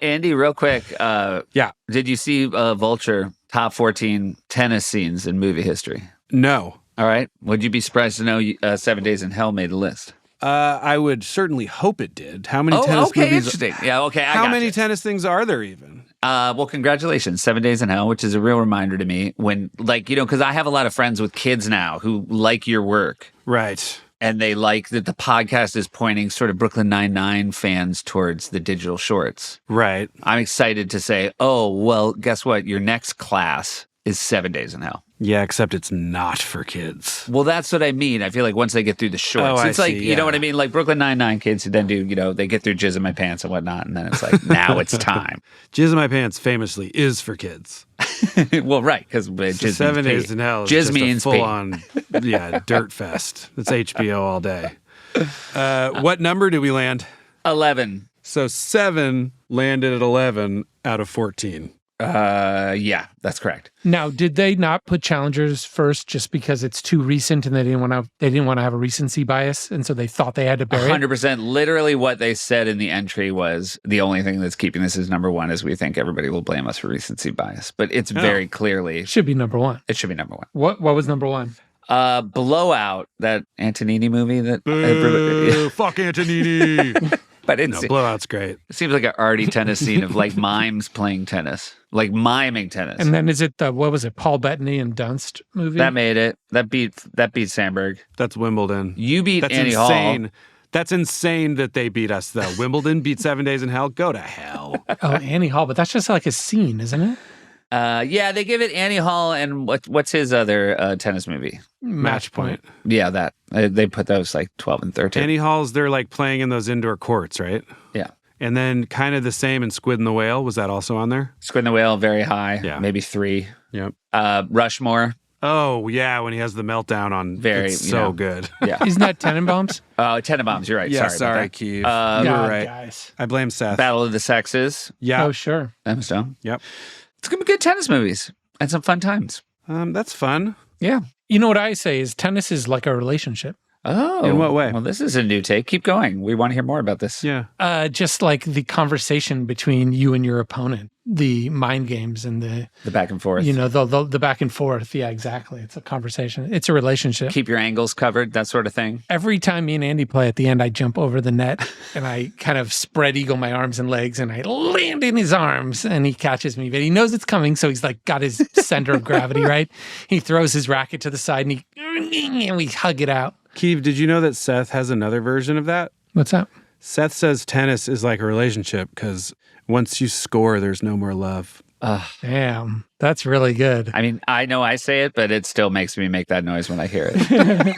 [SPEAKER 2] Andy, real quick.
[SPEAKER 4] Yeah.
[SPEAKER 2] Did you see Vulture top 14 tennis scenes in movie history?
[SPEAKER 4] No.
[SPEAKER 2] All right. Would you be surprised to know 7 Days in Hell made the list?
[SPEAKER 4] I would certainly hope it did. How many tennis movies?
[SPEAKER 2] Interesting. Yeah, okay.
[SPEAKER 4] How many tennis things are there even?
[SPEAKER 2] Well, congratulations. 7 Days in Hell, which is a real reminder to me when, because I have a lot of friends with kids now who like your work.
[SPEAKER 4] Right.
[SPEAKER 2] And they like that the podcast is pointing sort of Brooklyn Nine-Nine fans towards the digital shorts.
[SPEAKER 4] Right.
[SPEAKER 2] I'm excited to say, oh, well, guess what? Your next class is 7 Days in Hell.
[SPEAKER 4] Yeah, except it's not for kids.
[SPEAKER 2] Well, that's what I mean. I feel like once they get through the shorts, it's like, you know what I mean? Like Brooklyn Nine-Nine kids who then do, they get through Jizz in My Pants and whatnot. And then it's like, now it's time.
[SPEAKER 4] Jizz in My Pants famously is for kids.
[SPEAKER 2] Well, right. Because Jizz
[SPEAKER 4] 7
[SPEAKER 2] means
[SPEAKER 4] Days in Hell is
[SPEAKER 2] Jizz
[SPEAKER 4] just
[SPEAKER 2] means
[SPEAKER 4] a full-on, dirt fest. It's HBO all day. What number do we land?
[SPEAKER 2] 11.
[SPEAKER 4] So 7 landed at 11 out of 14.
[SPEAKER 2] Yeah, that's correct.
[SPEAKER 5] Now, did they not put Challengers first just because it's too recent and they didn't want to have a recency bias, and so they thought they had to bury
[SPEAKER 2] 100%. Literally, what they said in the entry was the only thing that's keeping this as number one is we think everybody will blame us for recency bias, but it's very clearly
[SPEAKER 5] it should be number one.
[SPEAKER 2] It should be number one.
[SPEAKER 5] What was number one?
[SPEAKER 2] Blowout, that Antonini movie that
[SPEAKER 4] fuck Antonini.
[SPEAKER 2] But it's
[SPEAKER 4] Blowout's great.
[SPEAKER 2] It seems like an arty tennis scene of like mimes playing tennis, like miming tennis.
[SPEAKER 5] And then is it what was it, Paul Bettany and Dunst movie?
[SPEAKER 2] That made it. That beat Sandberg.
[SPEAKER 4] That's Wimbledon.
[SPEAKER 2] You beat
[SPEAKER 4] That's
[SPEAKER 2] Annie
[SPEAKER 4] insane.
[SPEAKER 2] Hall.
[SPEAKER 4] That's insane that they beat us, though. Wimbledon beat 7 Days in Hell. Go to hell.
[SPEAKER 5] Oh, Annie Hall, but that's just like a scene, isn't it?
[SPEAKER 2] Yeah, they give it Annie Hall and what's his other tennis movie?
[SPEAKER 4] Match Point.
[SPEAKER 2] Yeah, that. They put those like 12 and 13.
[SPEAKER 4] Annie Hall's, they're like playing in those indoor courts, right?
[SPEAKER 2] Yeah.
[SPEAKER 4] And then kind of the same in Squid and the Whale. Was that also on there?
[SPEAKER 2] Squid and the Whale, very high.
[SPEAKER 4] Yeah.
[SPEAKER 2] Maybe 3.
[SPEAKER 4] Yep.
[SPEAKER 2] Rushmore.
[SPEAKER 4] Oh, yeah, when he has the meltdown on.
[SPEAKER 2] Very,
[SPEAKER 4] it's so good.
[SPEAKER 2] Yeah.
[SPEAKER 5] Isn't that Tenenbaums?
[SPEAKER 2] Oh, Tenenbaums, you're right.
[SPEAKER 4] Yeah,
[SPEAKER 2] sorry about that.
[SPEAKER 4] Keith.
[SPEAKER 5] God,
[SPEAKER 4] you were right.
[SPEAKER 5] guys.
[SPEAKER 4] I blame Seth.
[SPEAKER 2] Battle of the Sexes.
[SPEAKER 4] Yeah.
[SPEAKER 5] Oh, sure.
[SPEAKER 2] Emma Stone.
[SPEAKER 4] Yep.
[SPEAKER 2] It's going to be good tennis movies and some fun times.
[SPEAKER 4] That's fun.
[SPEAKER 2] Yeah.
[SPEAKER 5] You know what I say is tennis is like a relationship.
[SPEAKER 2] Oh.
[SPEAKER 4] In what way?
[SPEAKER 2] Well, this is a new take. Keep going. We want to hear more about this.
[SPEAKER 4] Yeah.
[SPEAKER 5] Just like the conversation between you and your opponent, the mind games and the
[SPEAKER 2] back and forth.
[SPEAKER 5] the back and forth. Yeah, exactly. It's a conversation. It's a relationship.
[SPEAKER 2] Keep your angles covered, that sort of thing.
[SPEAKER 5] Every time me and Andy play, at the end, I jump over the net and I kind of spread eagle my arms and legs and I land in his arms and he catches me, but he knows it's coming. So he's like got his center of gravity, right? He throws his racket to the side and we hug it out.
[SPEAKER 4] Keith, did you know that Seth has another version of that?
[SPEAKER 5] What's that?
[SPEAKER 4] Seth says tennis is like a relationship because once you score, there's no more love.
[SPEAKER 5] Damn, that's really good.
[SPEAKER 2] I mean, I know I say it, but it still makes me make that noise when I hear it.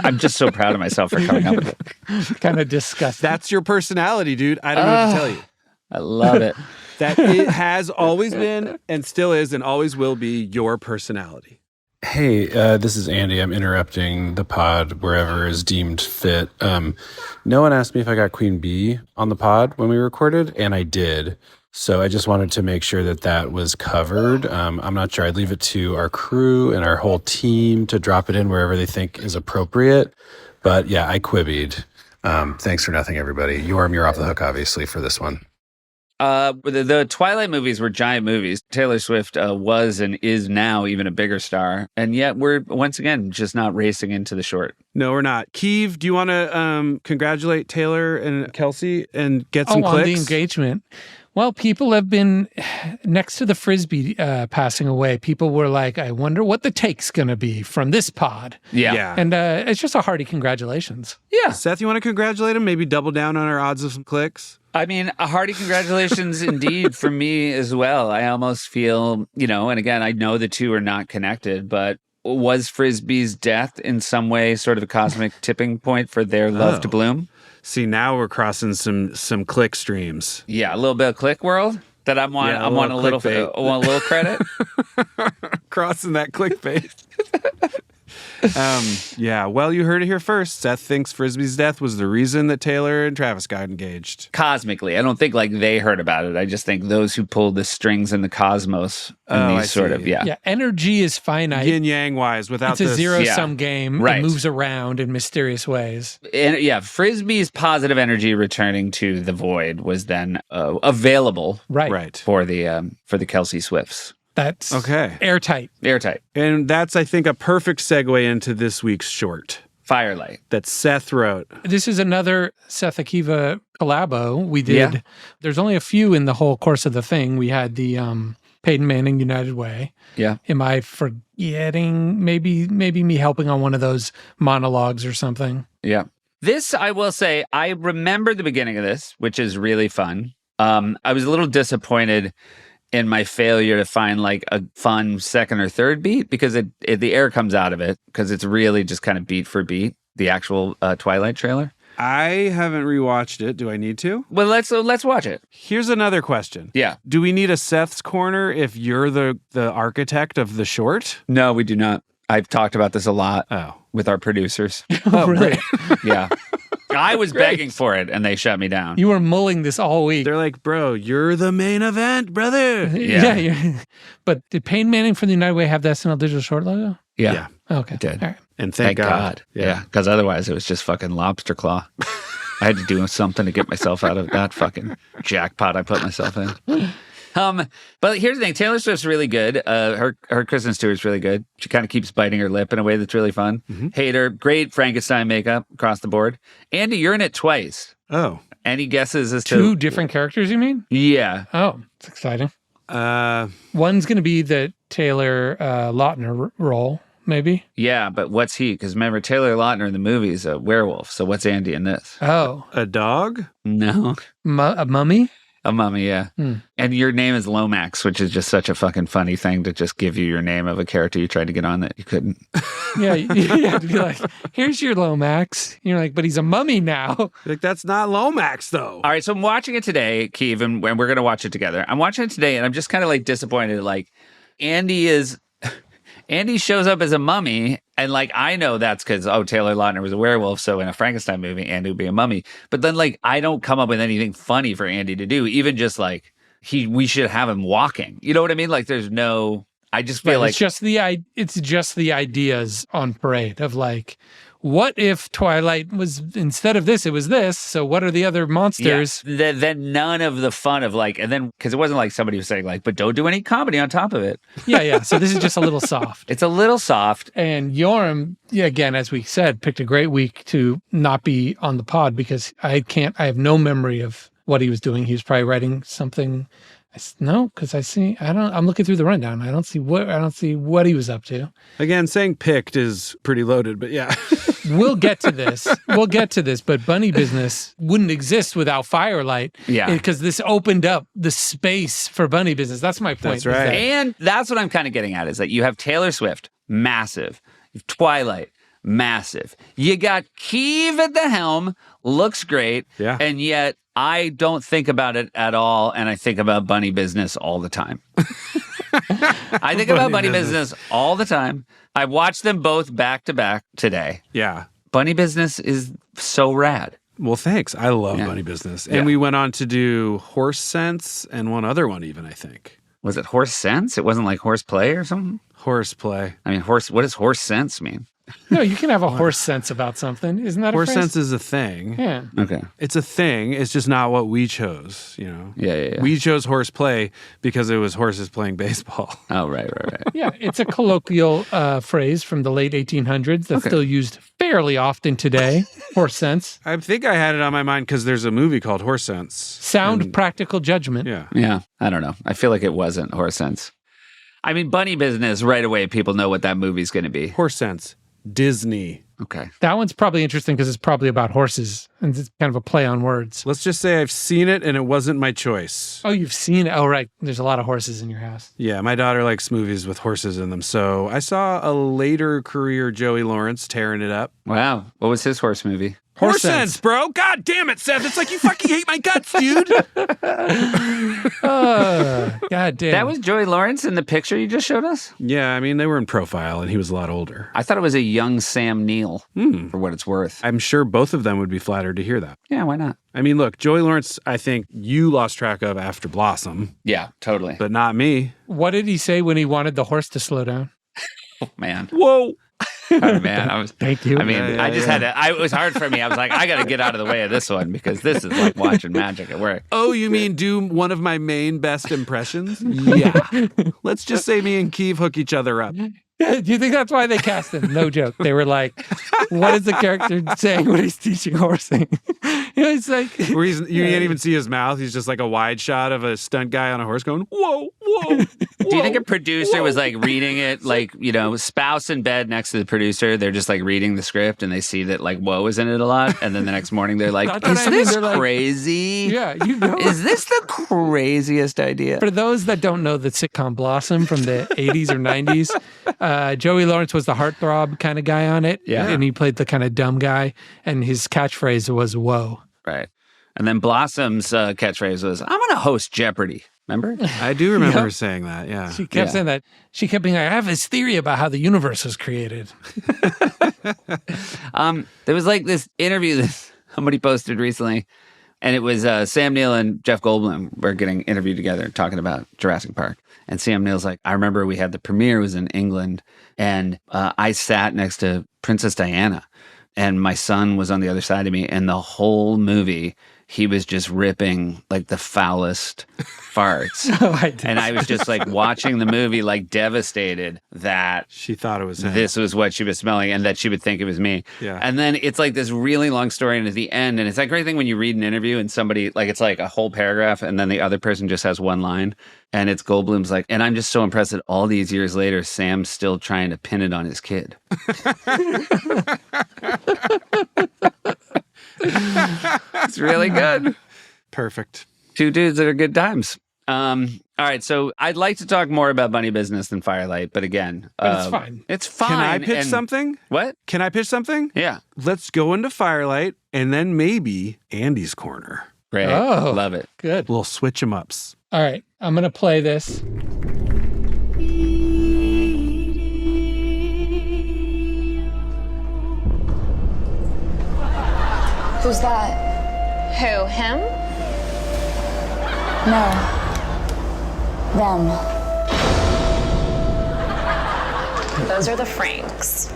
[SPEAKER 2] I'm just so proud of myself for coming up with it.
[SPEAKER 5] Kind of disgusting.
[SPEAKER 4] That's your personality, dude. I don't know what to tell you.
[SPEAKER 2] I love it.
[SPEAKER 4] That it has always been and still is and always will be your personality.
[SPEAKER 7] Hey, this is Andy. I'm interrupting the pod wherever is deemed fit. No one asked me if I got Queen Bee on the pod when we recorded, and I did. So I just wanted to make sure that that was covered. I'm not sure. I'd leave it to our crew and our whole team to drop it in wherever they think is appropriate. But yeah, I quibbied. Thanks for nothing, everybody. Yorm, you're off the hook, obviously, for this one.
[SPEAKER 2] The Twilight movies were giant movies. Taylor Swift was and is now even a bigger star. And yet we're, once again, just not racing into the short.
[SPEAKER 4] No, we're not. Keeve, do you want to congratulate Taylor and Kelce and get some clicks?
[SPEAKER 5] On the engagement. Well, people have been, next to the Frisbee passing away, people were like, I wonder what the take's going to be from this pod.
[SPEAKER 2] Yeah.
[SPEAKER 5] And it's just a hearty congratulations.
[SPEAKER 2] Yeah.
[SPEAKER 4] Seth, you want to congratulate him? Maybe double down on our odds of some clicks?
[SPEAKER 2] I mean, a hearty congratulations indeed for me as well. I almost feel, and again, I know the two are not connected, but was Frisbee's death in some way sort of a cosmic tipping point for their love to bloom?
[SPEAKER 4] See, now we're crossing some click streams.
[SPEAKER 2] Yeah, a little bit of click world that I want a little credit.
[SPEAKER 4] Crossing that clickbait. Yeah, well, you heard it here first. Seth thinks Frisbee's death was the reason that Taylor and Travis got engaged.
[SPEAKER 2] Cosmically. I don't think like they heard about it. I just think those who pulled the strings in the cosmos and these sort of,
[SPEAKER 5] Yeah, energy is finite.
[SPEAKER 4] Yin yang wise, without
[SPEAKER 5] it's a zero-sum game.
[SPEAKER 2] Right.
[SPEAKER 5] It moves around in mysterious ways.
[SPEAKER 2] And yeah, Frisbee's positive energy returning to the void was then available
[SPEAKER 5] Right.
[SPEAKER 2] for the Kelce Swifts.
[SPEAKER 5] That's
[SPEAKER 4] okay.
[SPEAKER 5] Airtight.
[SPEAKER 4] And that's, I think, a perfect segue into this week's short.
[SPEAKER 2] Firelight.
[SPEAKER 4] That Seth wrote.
[SPEAKER 5] This is another Seth Akiva collabo we did.
[SPEAKER 2] Yeah.
[SPEAKER 5] There's only a few in the whole course of the thing. We had the Peyton Manning United Way.
[SPEAKER 2] Yeah.
[SPEAKER 5] Am I forgetting? Maybe me helping on one of those monologues or something.
[SPEAKER 2] Yeah. This, I will say, I remember the beginning of this, which is really fun. I was a little disappointed in my failure to find like a fun second or third beat because the air comes out of it because it's really just kind of beat for beat, the actual Twilight trailer.
[SPEAKER 4] I haven't rewatched it. Do I need to?
[SPEAKER 2] Well, let's watch it.
[SPEAKER 4] Here's another question.
[SPEAKER 2] Yeah.
[SPEAKER 4] Do we need a Seth's Corner if you're the architect of the short?
[SPEAKER 2] No, we do not. I've talked about this a lot with our producers.
[SPEAKER 5] Oh, really?
[SPEAKER 2] Yeah. I was begging for it, and they shut me down.
[SPEAKER 5] You were mulling this all week.
[SPEAKER 4] They're like, bro, you're the main event, brother.
[SPEAKER 5] Yeah. But did Peyton Manning from the United Way have the SNL digital short logo?
[SPEAKER 2] Yeah.
[SPEAKER 5] Okay.
[SPEAKER 2] It did.
[SPEAKER 5] All right.
[SPEAKER 4] And thank God.
[SPEAKER 2] Yeah. Because otherwise it was just fucking lobster claw. I had to do something to get myself out of that fucking jackpot I put myself in. But here's the thing. Taylor Swift's really good. Her Kristen Stewart's really good. She kind of keeps biting her lip in a way that's really fun. Mm-hmm. Hate her. Great Frankenstein makeup across the board. Andy, you're in it twice.
[SPEAKER 4] Oh.
[SPEAKER 2] Any guesses as to...
[SPEAKER 5] Two different characters, you mean?
[SPEAKER 2] Yeah.
[SPEAKER 5] Oh, it's exciting.
[SPEAKER 4] Uh,
[SPEAKER 5] One's going to be the Taylor Lautner role, maybe.
[SPEAKER 2] Yeah, but what's he? Because remember, Taylor Lautner in the movie is a werewolf. So what's Andy in this?
[SPEAKER 5] Oh,
[SPEAKER 4] A dog?
[SPEAKER 2] No.
[SPEAKER 5] a mummy?
[SPEAKER 2] A mummy, yeah. And your name is Lomax, which is just such a fucking funny thing to just give you your name of a character you tried to get on that you couldn't.
[SPEAKER 5] Yeah, you have to be like, here's your Lomax. You're like, but he's a mummy now.
[SPEAKER 4] Like, that's not Lomax, though.
[SPEAKER 2] All right, so I'm watching it today, Keeve, and we're going to watch it together. I'm watching it today, and I'm just kind of like disappointed. Like, Andy shows up as a mummy, and like I know that's because Taylor Lautner was a werewolf, so in a Frankenstein movie, Andy would be a mummy. But then like I don't come up with anything funny for Andy to do, even just like we should have him walking. You know what I mean? Like there's no. I just feel like
[SPEAKER 5] it's just the ideas on parade of like, what if Twilight was instead of this, it was this? So what are the other monsters?
[SPEAKER 2] Yeah, then none of the fun of like, and then because it wasn't like somebody was saying like, but don't do any comedy on top of it.
[SPEAKER 5] Yeah. So this is just a little soft.
[SPEAKER 2] It's a little soft.
[SPEAKER 5] And Yorm, again, as we said, picked a great week to not be on the pod because I have no memory of what he was doing. He was probably writing something. No, because I'm looking through the rundown. I don't see what he was up to.
[SPEAKER 4] Again, saying picked is pretty loaded, but yeah.
[SPEAKER 5] We'll get to this. But Bunny Business wouldn't exist without Firelight.
[SPEAKER 2] Yeah.
[SPEAKER 5] Because this opened up the space for Bunny Business. That's my point.
[SPEAKER 4] That's right.
[SPEAKER 2] And that's what I'm kind of getting at is that you have Taylor Swift, massive. You have Twilight, massive. You got Keeve at the helm, looks great.
[SPEAKER 4] Yeah.
[SPEAKER 2] And yet I don't think about it at all. And I think about Bunny Business all the time. I think about Bunny Business all the time. I watched them both back to back today.
[SPEAKER 4] Yeah.
[SPEAKER 2] Bunny Business is so rad.
[SPEAKER 4] Well, thanks. I love Bunny Business. And we went on to do Horse Sense and one other one even, I think.
[SPEAKER 2] Was it Horse Sense? It wasn't like Horse Play or something?
[SPEAKER 4] Horse Play.
[SPEAKER 2] I mean, what does Horse Sense mean?
[SPEAKER 5] No, you can have a horse sense about something. Isn't that
[SPEAKER 4] horse
[SPEAKER 5] a phrase?
[SPEAKER 4] sense is a thing.
[SPEAKER 5] Yeah.
[SPEAKER 2] Okay.
[SPEAKER 4] It's a thing. It's just not what we chose, you know?
[SPEAKER 2] Yeah.
[SPEAKER 4] We chose horse play because it was horses playing baseball.
[SPEAKER 2] Oh, right.
[SPEAKER 5] Yeah, it's a colloquial phrase from the late 1800s that's still used fairly often today. Horse sense.
[SPEAKER 4] I think I had it on my mind because there's a movie called Horse Sense.
[SPEAKER 5] Sound practical judgment.
[SPEAKER 4] Yeah.
[SPEAKER 2] Yeah. I don't know. I feel like it wasn't Horse Sense. I mean, Bunny Business, right away, people know what that movie's going to be.
[SPEAKER 4] Horse Sense. Disney.
[SPEAKER 2] Okay.
[SPEAKER 5] That one's probably interesting because it's probably about horses and it's kind of a play on words.
[SPEAKER 4] Let's just say I've seen it and it wasn't my choice.
[SPEAKER 5] Oh, you've seen it? Oh, right. There's a lot of horses in your house.
[SPEAKER 4] Yeah, my daughter likes movies with horses in them. So I saw a later career Joey Lawrence tearing it up.
[SPEAKER 2] Wow. What was his horse movie?
[SPEAKER 4] Horse Sense, bro. God damn it, Seth. It's like you fucking hate my guts, dude.
[SPEAKER 5] God damn.
[SPEAKER 2] That was Joey Lawrence in the picture you just showed us?
[SPEAKER 4] Yeah, I mean, they were in profile and he was a lot older.
[SPEAKER 2] I thought it was a young Sam Neill, for what it's worth.
[SPEAKER 4] I'm sure both of them would be flattered to hear that.
[SPEAKER 2] Yeah, why not?
[SPEAKER 4] I mean, look, Joey Lawrence, I think you lost track of after Blossom,
[SPEAKER 2] Yeah, totally.
[SPEAKER 4] but not me.
[SPEAKER 5] What did he say when he wanted the horse to slow down?
[SPEAKER 2] Oh, man.
[SPEAKER 4] Whoa.
[SPEAKER 2] Oh, man.
[SPEAKER 5] Thank you.
[SPEAKER 2] I mean, I just had to, it was hard for me. I was like, I got to get out of the way of this one because this is like watching magic at work.
[SPEAKER 4] Oh, you mean do one of my main best impressions? Yeah. Let's just say me and Keeve hook each other up.
[SPEAKER 5] Do you think that's why they cast him? No joke. They were like, what is the character saying when he's teaching horsing? It's like...
[SPEAKER 4] Where you can't even see his mouth. He's just like a wide shot of a stunt guy on a horse going, whoa, whoa.
[SPEAKER 2] Do you think a producer was like reading it, like, you know, spouse in bed next to the producer, they're just like reading the script and they see that like whoa is in it a lot. And then the next morning they're like, is this crazy?
[SPEAKER 5] Yeah, you know.
[SPEAKER 2] Is this the craziest idea?
[SPEAKER 5] For those that don't know the sitcom Blossom from the 80s or 90s, Joey Lawrence was the heartthrob kind of guy on it.
[SPEAKER 2] Yeah.
[SPEAKER 5] And he played the kind of dumb guy. And his catchphrase was, whoa.
[SPEAKER 2] Right. And then Blossom's catchphrase was, I'm going to host Jeopardy. Remember?
[SPEAKER 4] I do remember her saying that, yeah.
[SPEAKER 5] She kept saying that. She kept being like, I have this theory about how the universe was created.
[SPEAKER 2] There was like this interview that somebody posted recently, and it was Sam Neill and Jeff Goldblum were getting interviewed together talking about Jurassic Park. And Sam Neill's like, I remember we had the premiere, it was in England, and I sat next to Princess Diana, and my son was on the other side of me, and the whole movie, he was just ripping like the foulest farts. And I was just like watching the movie, like devastated that
[SPEAKER 4] she thought it was him.
[SPEAKER 2] This was what she was smelling and that she would think it was me.
[SPEAKER 4] Yeah.
[SPEAKER 2] And then it's like this really long story. And at the end, and it's that great thing when you read an interview and somebody, like, it's like a whole paragraph and then the other person just has one line. And it's Goldblum's like, and I'm just so impressed that all these years later, Sam's still trying to pin it on his kid. It's really good.
[SPEAKER 4] Perfect.
[SPEAKER 2] Two dudes that are good times. All right, so I'd like to talk more about Bunny Business than Firelight, but again,
[SPEAKER 5] it's fine.
[SPEAKER 2] It's fine.
[SPEAKER 4] Can I pitch something?
[SPEAKER 2] What?
[SPEAKER 4] Can I pitch something?
[SPEAKER 2] Yeah.
[SPEAKER 4] Let's go into Firelight and then maybe Andy's Corner.
[SPEAKER 2] Great.
[SPEAKER 5] Oh,
[SPEAKER 2] love it.
[SPEAKER 5] Good.
[SPEAKER 4] We'll switch them ups.
[SPEAKER 5] All right, I'm going to play this.
[SPEAKER 9] Who's that?
[SPEAKER 10] Who, him?
[SPEAKER 9] No. Them.
[SPEAKER 10] Those are the Franks.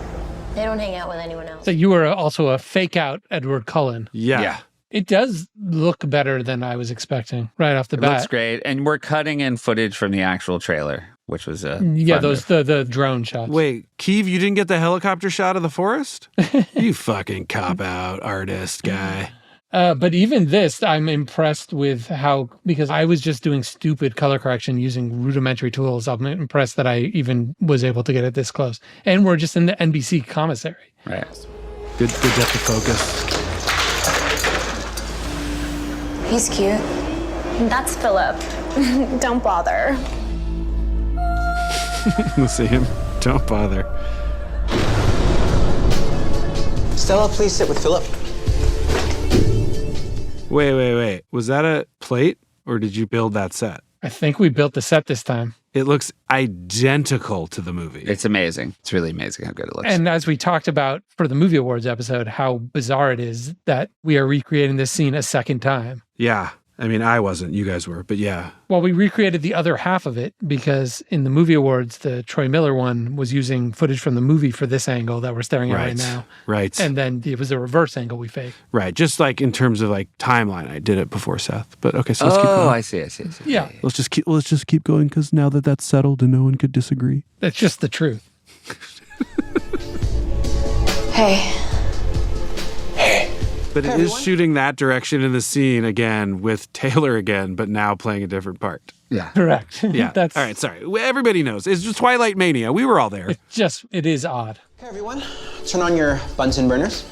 [SPEAKER 10] They don't hang out with anyone else.
[SPEAKER 5] So you were also a fake out Edward Cullen.
[SPEAKER 4] Yeah.
[SPEAKER 5] It does look better than I was expecting right off the
[SPEAKER 2] It
[SPEAKER 5] bat.
[SPEAKER 2] looks great. And we're cutting in footage from the actual trailer, which was a
[SPEAKER 5] the drone shots.
[SPEAKER 4] Wait, Keeve, you didn't get the helicopter shot of the forest? You fucking cop-out artist guy.
[SPEAKER 5] But even this, I'm impressed with how, because I was just doing stupid color correction using rudimentary tools. I'm impressed that I even was able to get it this close. And we're just in the NBC commissary.
[SPEAKER 2] Right.
[SPEAKER 4] Good depth of focus.
[SPEAKER 9] He's cute.
[SPEAKER 10] That's Philip. Don't bother.
[SPEAKER 4] We'll see him. Don't bother.
[SPEAKER 11] Stella, please sit with Philip.
[SPEAKER 4] Wait. Was that a plate or did you build that set?
[SPEAKER 5] I think we built the set this time.
[SPEAKER 4] It looks identical to the movie.
[SPEAKER 2] It's amazing. It's really amazing how good it looks.
[SPEAKER 5] And as we talked about for the Movie Awards episode, how bizarre it is that we are recreating this scene a second time.
[SPEAKER 4] Yeah. I mean, I wasn't. You guys were. But yeah.
[SPEAKER 5] Well, we recreated the other half of it because in the Movie Awards, the Troy Miller one was using footage from the movie for this angle that we're staring at right now.
[SPEAKER 4] Right.
[SPEAKER 5] And then it was a reverse angle we faked.
[SPEAKER 4] Right. Just like in terms of like timeline, I did it before Seth. But okay, so let's keep going.
[SPEAKER 2] Oh, I see.
[SPEAKER 5] Yeah.
[SPEAKER 4] Let's just keep going because now that that's settled and no one could disagree.
[SPEAKER 5] That's just the truth.
[SPEAKER 9] Hey.
[SPEAKER 4] But it is shooting that direction in the scene again with Taylor again, but now playing a different part.
[SPEAKER 2] Yeah.
[SPEAKER 5] Correct.
[SPEAKER 4] Yeah.
[SPEAKER 5] That's
[SPEAKER 4] all right. Sorry. Everybody knows. It's just Twilight Mania. We were all there.
[SPEAKER 5] It is odd.
[SPEAKER 11] Okay, everyone, turn on your Bunsen burners.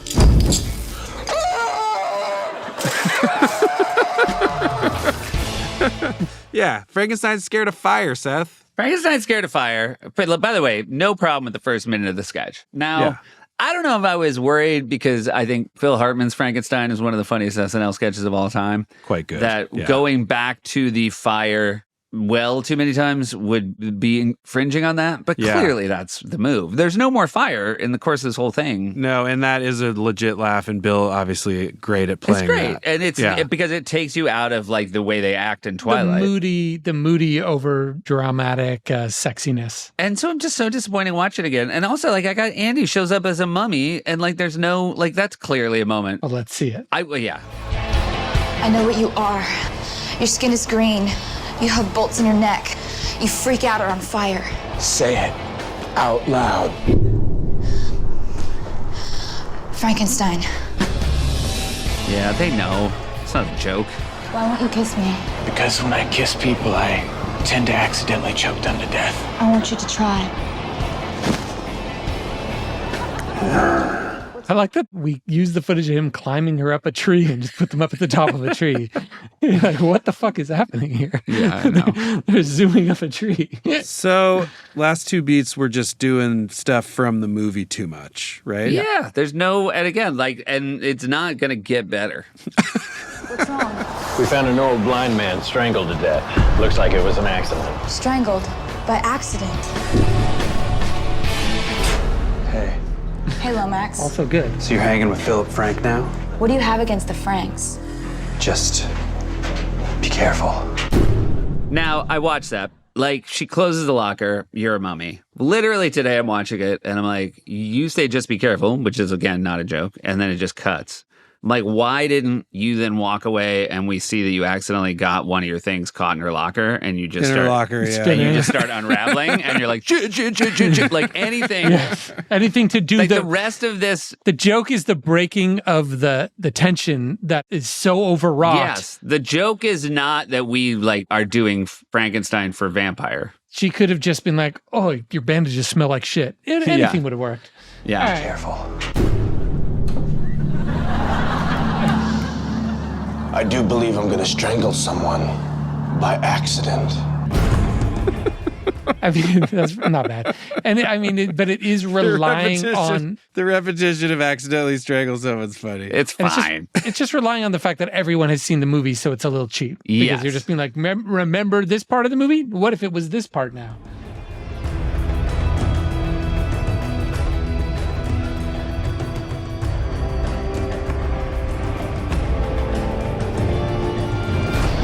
[SPEAKER 4] Yeah. Frankenstein's scared of fire, Seth.
[SPEAKER 2] Frankenstein's scared of fire. But by the way, no problem with the first minute of the sketch. Now,
[SPEAKER 4] Yeah.
[SPEAKER 2] I don't know if I was worried because I think Phil Hartman's Frankenstein is one of the funniest SNL sketches of all time.
[SPEAKER 4] Quite good.
[SPEAKER 2] That going back to the fire well too many times would be infringing on that. But clearly that's the move. There's no more fire in the course of this whole thing.
[SPEAKER 4] No, and that is a legit laugh. And Bill, obviously, great at playing
[SPEAKER 2] It's great.
[SPEAKER 4] that.
[SPEAKER 2] And it's because it takes you out of like the way they act in Twilight.
[SPEAKER 5] The moody over dramatic sexiness.
[SPEAKER 2] And so I'm just so disappointed watching it again. And also, like, I got Andy shows up as a mummy, and like, there's no, like, that's clearly a moment.
[SPEAKER 5] Well, let's see it.
[SPEAKER 9] I know what you are. Your skin is green. You have bolts in your neck. You freak out or on fire.
[SPEAKER 11] Say it out loud.
[SPEAKER 9] Frankenstein.
[SPEAKER 2] Yeah, they know. It's not a joke.
[SPEAKER 9] Why won't you kiss me?
[SPEAKER 11] Because when I kiss people, I tend to accidentally choke them to death.
[SPEAKER 9] I want you to try.
[SPEAKER 5] I like that we used the footage of him climbing her up a tree and just put them up at the top of a tree. You're like, what the fuck is happening here?
[SPEAKER 2] Yeah, I know.
[SPEAKER 5] They're zooming up a tree.
[SPEAKER 4] So, last two beats were just doing stuff from the movie too much, right?
[SPEAKER 2] Yeah, there's no, and again, like, and it's not going to get better.
[SPEAKER 9] What's wrong?
[SPEAKER 12] We found an old blind man strangled to death. Looks like it was an accident.
[SPEAKER 9] Strangled by accident.
[SPEAKER 11] Hey.
[SPEAKER 9] Hey, Lomax.
[SPEAKER 5] Also good.
[SPEAKER 11] So you're hanging with Philip Frank now?
[SPEAKER 9] What do you have against the Franks?
[SPEAKER 11] Just be careful.
[SPEAKER 2] Now, I watched that. Like, she closes the locker, you're a mummy. Literally today I'm watching it, and I'm like, you say just be careful, which is, again, not a joke, and then it just cuts. Like, why didn't you then walk away and we see that you accidentally got one of your things caught in her locker and you just start unraveling and you're like, like anything.
[SPEAKER 5] Yeah. Anything to do
[SPEAKER 2] like the rest of this.
[SPEAKER 5] The joke is the breaking of the tension that is so overwrought.
[SPEAKER 2] Yes. The joke is not that we like are doing Frankenstein for vampire.
[SPEAKER 5] She could have just been like, oh, your bandages smell like shit. Anything would have worked.
[SPEAKER 2] Yeah.
[SPEAKER 5] Right.
[SPEAKER 11] Careful. I do believe I'm going to strangle someone by accident.
[SPEAKER 5] I mean, that's not bad. And I mean, but it is relying on...
[SPEAKER 4] The repetition of accidentally strangle someone's funny.
[SPEAKER 2] It's fine.
[SPEAKER 5] It's just relying on the fact that everyone has seen the movie, so it's a little cheap. Because you're just being like, remember this part of the movie? What if it was this part now?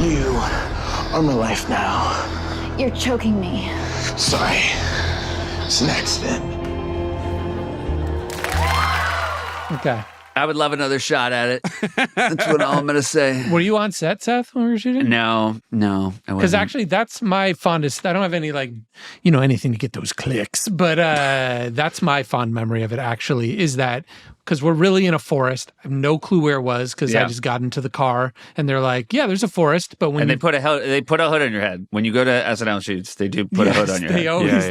[SPEAKER 11] You are my life now.
[SPEAKER 9] You're choking me.
[SPEAKER 11] Sorry. It's an accident.
[SPEAKER 5] Okay.
[SPEAKER 2] I would love another shot at it. That's what I'm going to say.
[SPEAKER 5] Were you on set, Seth, when we were shooting?
[SPEAKER 2] No.
[SPEAKER 5] Because actually, that's my fondest. I don't have any, anything to get those clicks. But that's my fond memory of it, actually, is that because we're really in a forest. I have no clue where it was because I just got into the car and they're like, yeah, there's a forest. But when
[SPEAKER 2] they put a hood on your head. When you go to SNL shoots, they do put a hood on your head.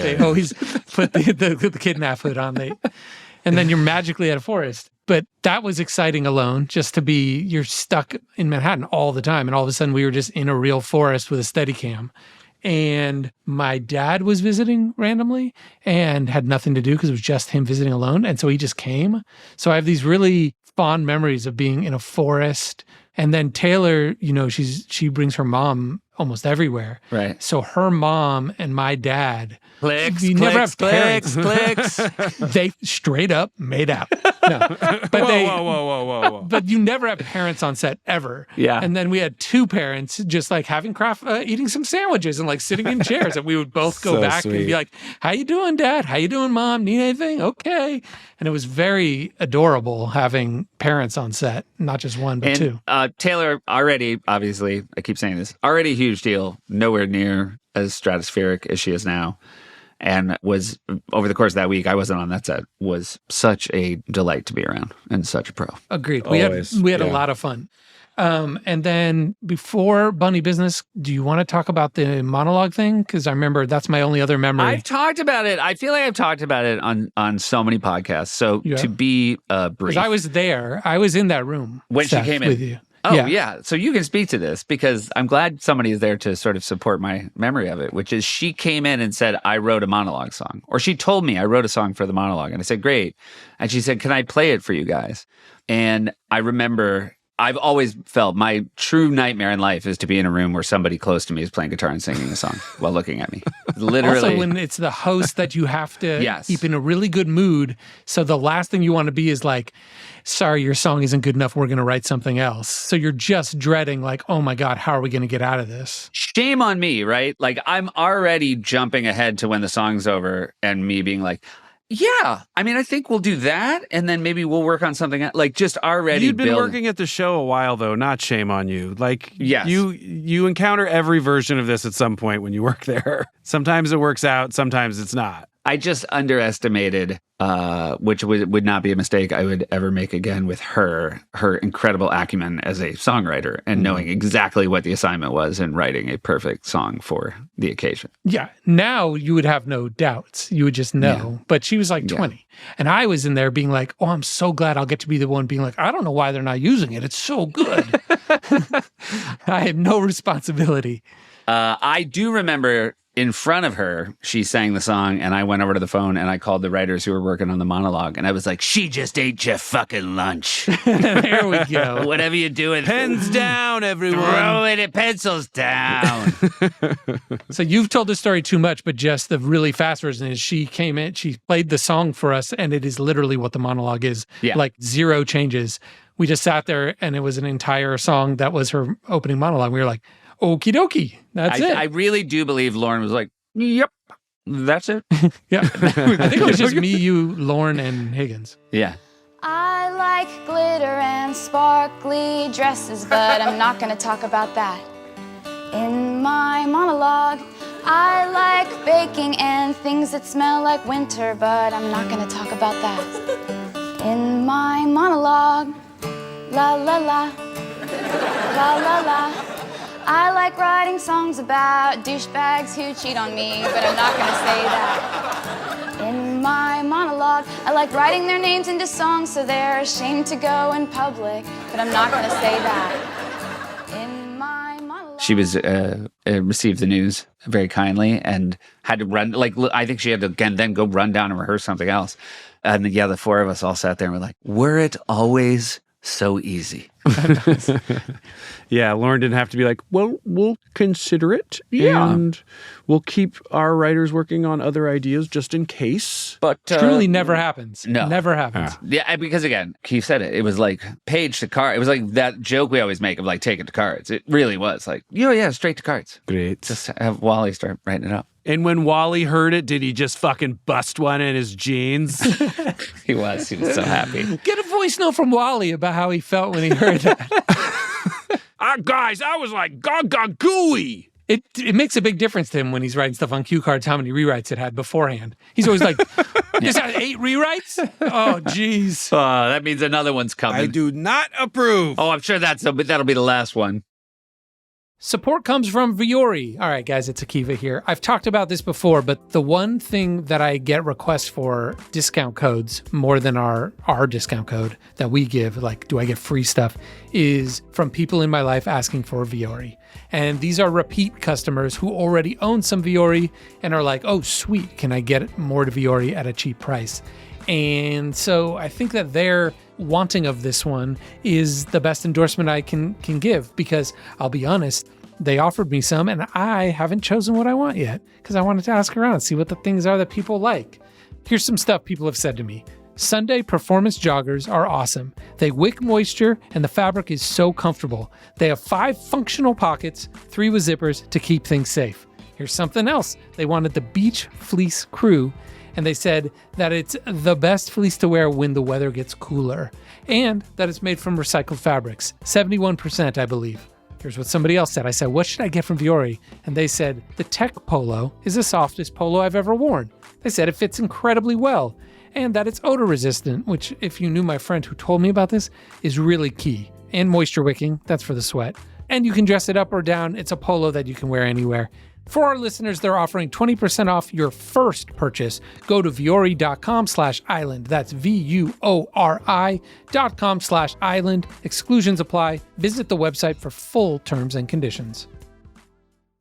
[SPEAKER 5] They always put the kidnap hood on. And then you're magically at a forest. But that was exciting alone, just to be, you're stuck in Manhattan all the time. And all of a sudden we were just in a real forest with a Steadicam. And my dad was visiting randomly and had nothing to do because it was just him visiting alone. And so he just came. So I have these really fond memories of being in a forest. And then Taylor, she brings her mom almost everywhere.
[SPEAKER 2] Right.
[SPEAKER 5] So her mom and my dad...
[SPEAKER 2] Clicks.
[SPEAKER 5] They straight up made out. No, but
[SPEAKER 4] whoa.
[SPEAKER 5] But you never have parents on set ever.
[SPEAKER 2] Yeah.
[SPEAKER 5] And then we had two parents just like having eating some sandwiches and like sitting in chairs, and we would both go back and be like, "How you doing, Dad? How you doing, Mom? Need anything? Okay." And it was very adorable having parents on set, not just one but two.
[SPEAKER 2] Taylor already, obviously, I keep saying this, already a huge deal, nowhere near as stratospheric as she is now. And was, over the course of that week, I wasn't on that set, was such a delight to be around and such a pro.
[SPEAKER 5] Agreed. We had a lot of fun. And then before Bunny Business, do you want to talk about the monologue thing? Because I remember that's my only other memory.
[SPEAKER 2] I've talked about it. I feel like I've talked about it on so many podcasts. So to be brief.
[SPEAKER 5] Because I was there. I was in that room.
[SPEAKER 2] When she came in.
[SPEAKER 5] With you.
[SPEAKER 2] Oh, yeah. So you can speak to this because I'm glad somebody is there to sort of support my memory of it, which is she came in and said, I wrote a monologue song. Or she told me I wrote a song for the monologue. And I said, great. And she said, can I play it for you guys? And I remember I've always felt my true nightmare in life is to be in a room where somebody close to me is playing guitar and singing a song while looking at me. Literally.
[SPEAKER 5] Also, when it's the host that you have to keep in a really good mood. So the last thing you want to be is like, sorry, your song isn't good enough. We're going to write something else. So you're just dreading like, oh my God, how are we going to get out of this?
[SPEAKER 2] Shame on me, right? Like I'm already jumping ahead to when the song's over and me being like, yeah, I mean, I think we'll do that, and then maybe we'll work on something like just already.
[SPEAKER 4] You'd been working at the show a while, though. Not shame on you. Like,
[SPEAKER 2] yes.
[SPEAKER 4] you encounter every version of this at some point when you work there. Sometimes it works out, sometimes it's not.
[SPEAKER 2] I just underestimated, which would not be a mistake I would ever make again with her incredible acumen as a songwriter and knowing exactly what the assignment was and writing a perfect song for the occasion.
[SPEAKER 5] Yeah. Now you would have no doubts. You would just know. Yeah. But she was like 20. And I was in there being like, oh, I'm so glad I'll get to be the one being like, I don't know why they're not using it. It's so good. I had no responsibility.
[SPEAKER 2] I do remember in front of her, she sang the song, and I went over to the phone and I called the writers who were working on the monologue, and I was like, she just ate your fucking lunch.
[SPEAKER 5] There we go.
[SPEAKER 2] Whatever you're doing.
[SPEAKER 4] Pens down, everyone.
[SPEAKER 2] Throw it, pencils down.
[SPEAKER 5] So you've told the story too much, but just the really fast version is she came in, she played the song for us, and it is literally what the monologue is.
[SPEAKER 2] Yeah.
[SPEAKER 5] Like zero changes. We just sat there, and it was an entire song that was her opening monologue. We were like, okie dokie. That's it.
[SPEAKER 2] I really do believe Lauren was like, yep, that's it.
[SPEAKER 5] Yeah. I think it was just me, you, Lauren, and Higgins.
[SPEAKER 2] Yeah.
[SPEAKER 9] I like glitter and sparkly dresses, but I'm not gonna talk about that. In my monologue, I like baking and things that smell like winter, but I'm not gonna talk about that. In my monologue, la la la, la la la. I like writing songs about douchebags who cheat on me, but I'm not gonna say that. In my monologue, I like writing their names into songs so they're ashamed to go in public, but I'm not gonna say that. In my monologue.
[SPEAKER 2] She was received the news very kindly and had to run. Like, I think she had to again then go run down and rehearse something else. And yeah, the four of us all sat there and were like, "Were it always so easy?"
[SPEAKER 4] Yeah, Lauren didn't have to be like, well, we'll consider it.
[SPEAKER 2] Yeah.
[SPEAKER 4] And we'll keep our writers working on other ideas just in case.
[SPEAKER 2] But
[SPEAKER 5] Truly never happens.
[SPEAKER 2] No.
[SPEAKER 5] Never happens.
[SPEAKER 2] Yeah, because again, Keith said it. It was like page to card. It was like that joke we always make of like take it to cards. It really was like, yeah, straight to cards.
[SPEAKER 4] Great.
[SPEAKER 2] Just have Wally start writing it up.
[SPEAKER 4] And when Wally heard it, did he just fucking bust one in his jeans?
[SPEAKER 2] He was so happy.
[SPEAKER 5] Get a voice note from Wally about how he felt when he heard that.
[SPEAKER 4] Guys, I was like gaga gooey.
[SPEAKER 5] It makes a big difference to him when he's writing stuff on cue cards, how many rewrites it had beforehand. He's always like, this had 8 rewrites? Oh, jeez.
[SPEAKER 2] That means another one's coming.
[SPEAKER 4] I do not approve.
[SPEAKER 2] Oh, I'm sure that'll be the last one.
[SPEAKER 5] Support comes from Viore. All right, guys, it's Akiva here. I've talked about this before, but the one thing that I get requests for discount codes more than our discount code that we give, like, do I get free stuff, is from people in my life asking for Viore. And these are repeat customers who already own some Viore and are like, oh, sweet, can I get more Viore at a cheap price? And so I think that their wanting of this one is the best endorsement I can give, because I'll be honest, they offered me some and I haven't chosen what I want yet because I wanted to ask around, see what the things are that people like. Here's some stuff people have said to me. Sunday performance joggers are awesome. They wick moisture and the fabric is so comfortable. They have 5 functional pockets, 3 with zippers to keep things safe. Here's something else. They wanted the Beach Fleece Crew, and they said that it's the best fleece to wear when the weather gets cooler, and that it's made from recycled fabrics, 71%, I believe. Here's what somebody else said. I said, what should I get from Viore? And they said, the Tech Polo is the softest polo I've ever worn. They said it fits incredibly well, and that it's odor resistant, which, if you knew my friend who told me about this, is really key. And moisture wicking, that's for the sweat. And you can dress it up or down. It's a polo that you can wear anywhere. For our listeners, they're offering 20% off your first purchase. Go to viore.com/island. That's VUORI.com/island. Exclusions apply. Visit the website for full terms and conditions.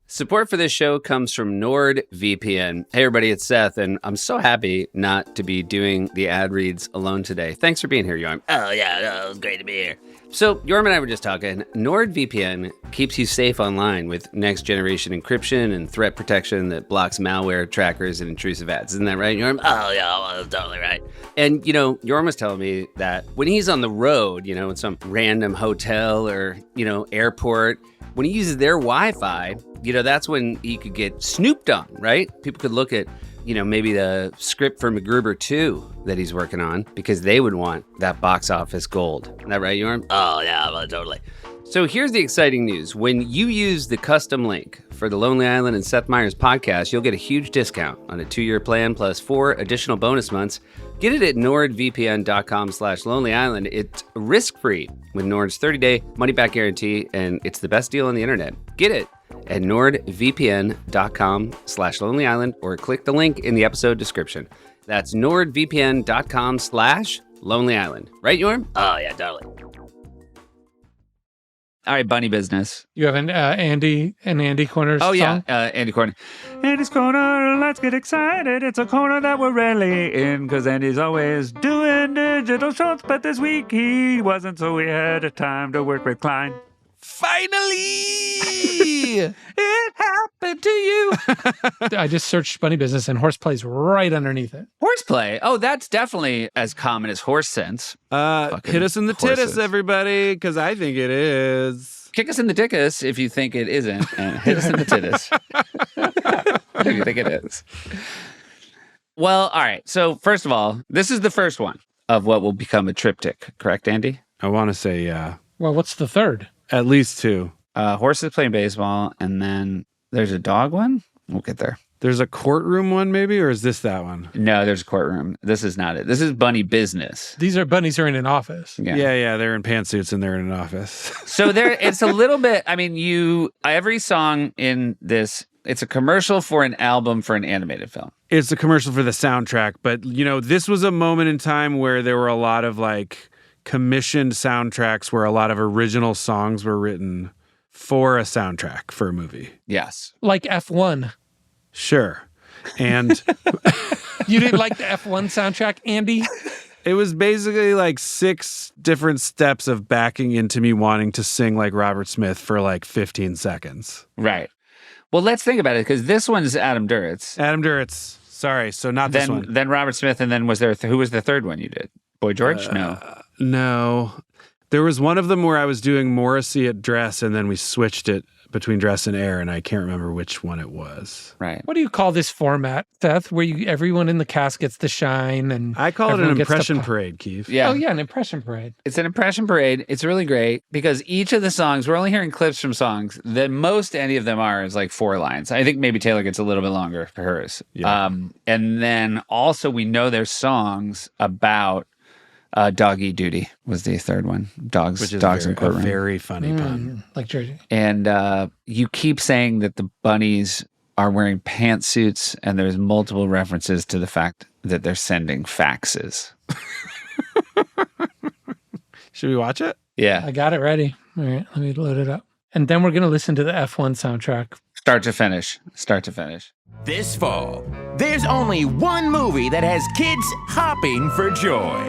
[SPEAKER 2] Support for this show comes from NordVPN. Hey everybody, it's Seth, and I'm so happy not to be doing the ad reads alone today. Thanks for being here, Yorm. Oh yeah, it's great to be here. So Yorm and I were just talking. NordVPN keeps you safe online with next generation encryption and threat protection that blocks malware, trackers, and intrusive ads. Isn't that right, Yorm? Oh yeah, well, that's totally right. And Yorm was telling me that when he's on the road, in some random hotel or, airport, when he uses their Wi-Fi, that's when he could get snooped on, right? People could look at, maybe the script for MacGruber 2 that he's working on because they would want that box office gold. Isn't that right, Yorm? Oh, yeah, well, totally. So here's the exciting news. When you use the custom link for the Lonely Island and Seth Meyers podcast, you'll get a huge discount on a 2-year plan plus 4 additional bonus months. Get it at nordvpn.com/Lonely Island. It's risk-free with Nord's 30-day money-back guarantee, and it's the best deal on the internet. Get it at nordvpn.com/Lonely Island or click the link in the episode description. That's nordvpn.com/Lonely Island. Right, Yorm? Oh, yeah, totally. All right, bunny business.
[SPEAKER 5] You have an Andy Corner
[SPEAKER 2] song?
[SPEAKER 5] Yeah,
[SPEAKER 2] Andy Corner. Andy's Corner, let's get excited. It's a corner that we're rarely in because Andy's always doing digital shorts, but this week he wasn't, so we had a time to work with Klein.
[SPEAKER 4] Finally!
[SPEAKER 5] It happened to you. I just searched bunny business and horseplay right underneath it.
[SPEAKER 2] Horseplay? Oh, that's definitely as common as horse sense.
[SPEAKER 4] Hit us in the tittus, everybody, because I think it is.
[SPEAKER 2] Kick us in the dickus if you think it isn't, and hit us in the tittus if you think it is. Well, all right. So first of all, this is the first one of what will become a triptych. Correct, Andy?
[SPEAKER 4] I want to say, yeah.
[SPEAKER 5] Well, what's the third?
[SPEAKER 4] At least 2.
[SPEAKER 2] Horses playing baseball, and then there's a dog one. We'll get there.
[SPEAKER 4] There's a courtroom one, maybe, or is this that one?
[SPEAKER 2] No, there's a courtroom. This is not it. This is bunny business.
[SPEAKER 5] These are bunnies who are in an office.
[SPEAKER 4] Yeah, they're in pantsuits and they're in an office.
[SPEAKER 2] So it's a little bit, I mean, every song in this, it's a commercial for an album for an animated film.
[SPEAKER 4] It's a commercial for the soundtrack, but this was a moment in time where there were a lot of like commissioned soundtracks where a lot of original songs were written for a soundtrack for a movie.
[SPEAKER 2] Yes.
[SPEAKER 5] Like F1.
[SPEAKER 4] Sure. And
[SPEAKER 5] you didn't like the F1 soundtrack, Andy?
[SPEAKER 4] It was basically like 6 different steps of backing into me wanting to sing like Robert Smith for like 15 seconds.
[SPEAKER 2] Right. Well, let's think about it, because this one's Adam Duritz.
[SPEAKER 4] Adam Duritz. Sorry, so not this one.
[SPEAKER 2] Then Robert Smith, and then who was the third one you did? Boy George?
[SPEAKER 4] No. There was one of them where I was doing Morrissey at Dress, and then we switched it between Dress and Air, and I can't remember which one it was.
[SPEAKER 2] Right.
[SPEAKER 5] What do you call this format, Seth, where everyone in the cast gets to shine? And
[SPEAKER 4] I call it an impression parade, Keith.
[SPEAKER 2] Yeah.
[SPEAKER 5] Oh, yeah, an impression parade.
[SPEAKER 2] It's an impression parade. It's really great because each of the songs, we're only hearing clips from songs. The most any of them are is like 4 lines. I think maybe Taylor gets a little bit longer for hers.
[SPEAKER 4] Yeah.
[SPEAKER 2] And then also we know there's songs about Doggy Duty was the third one. Dogs in courtroom.
[SPEAKER 4] A very funny pun.
[SPEAKER 5] Like Jersey.
[SPEAKER 2] And you keep saying that the bunnies are wearing pantsuits, and there's multiple references to the fact that they're sending faxes.
[SPEAKER 4] Should we watch it?
[SPEAKER 2] Yeah.
[SPEAKER 5] I got it ready. All right, let me load it up. And then we're going to listen to the F1 soundtrack.
[SPEAKER 2] Start to finish. Start to finish.
[SPEAKER 13] This fall, there's only one movie that has kids hopping for joy.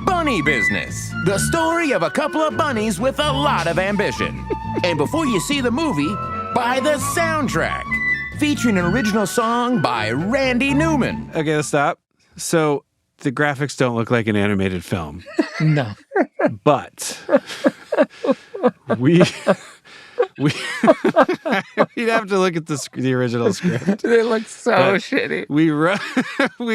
[SPEAKER 13] Bunny Business, the story of a couple of bunnies with a lot of ambition. And before you see the movie, buy the soundtrack, featuring an original song by Randy Newman.
[SPEAKER 4] Okay, let's stop. So the graphics don't look like an animated film.
[SPEAKER 5] No.
[SPEAKER 4] But we'd have to look at the original script.
[SPEAKER 2] They look so shitty.
[SPEAKER 4] We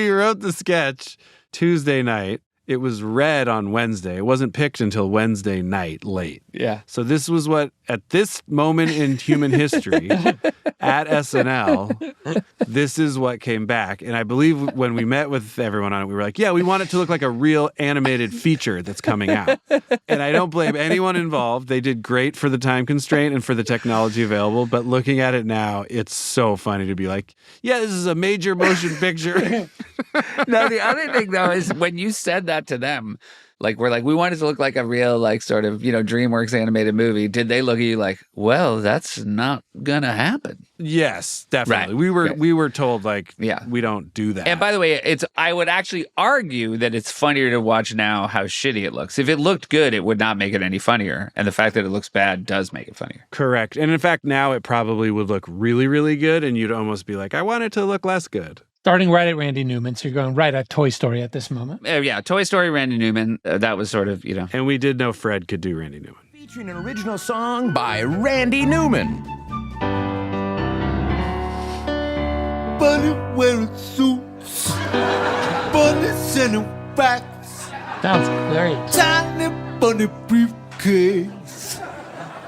[SPEAKER 4] wrote the sketch Tuesday night. It was read on Wednesday. It wasn't picked until Wednesday night late.
[SPEAKER 2] Yeah.
[SPEAKER 4] So this was what, at this moment in human history, at SNL, this is what came back. And I believe when we met with everyone on it, we were like, yeah, we want it to look like a real animated feature that's coming out. And I don't blame anyone involved. They did great for the time constraint and for the technology available. But looking at it now, it's so funny to be like, yeah, this is a major motion picture.
[SPEAKER 2] No, the other thing, though, is when you said that to them, like, we're like, we want it to look like a real, like, sort of, DreamWorks animated movie. Did they look at you like, well, that's not going to happen?
[SPEAKER 4] Yes, definitely.
[SPEAKER 2] Right.
[SPEAKER 4] We were told, like,
[SPEAKER 2] yeah,
[SPEAKER 4] we don't do that.
[SPEAKER 2] And by the way, I would actually argue that it's funnier to watch now how shitty it looks. If it looked good, it would not make it any funnier. And the fact that it looks bad does make it funnier.
[SPEAKER 4] Correct. And in fact, now it probably would look really, really good. And you'd almost be like, I want it to look less good.
[SPEAKER 5] Starting right at Randy Newman, so you're going right at Toy Story at this moment.
[SPEAKER 2] Yeah, Toy Story, Randy Newman. That was sort of,
[SPEAKER 4] And we did know Fred could do Randy Newman.
[SPEAKER 13] Featuring an original song by Randy Newman.
[SPEAKER 1] Bunny wearing suits, bunny sending facts.
[SPEAKER 5] Sounds great.
[SPEAKER 1] Tiny bunny briefcase,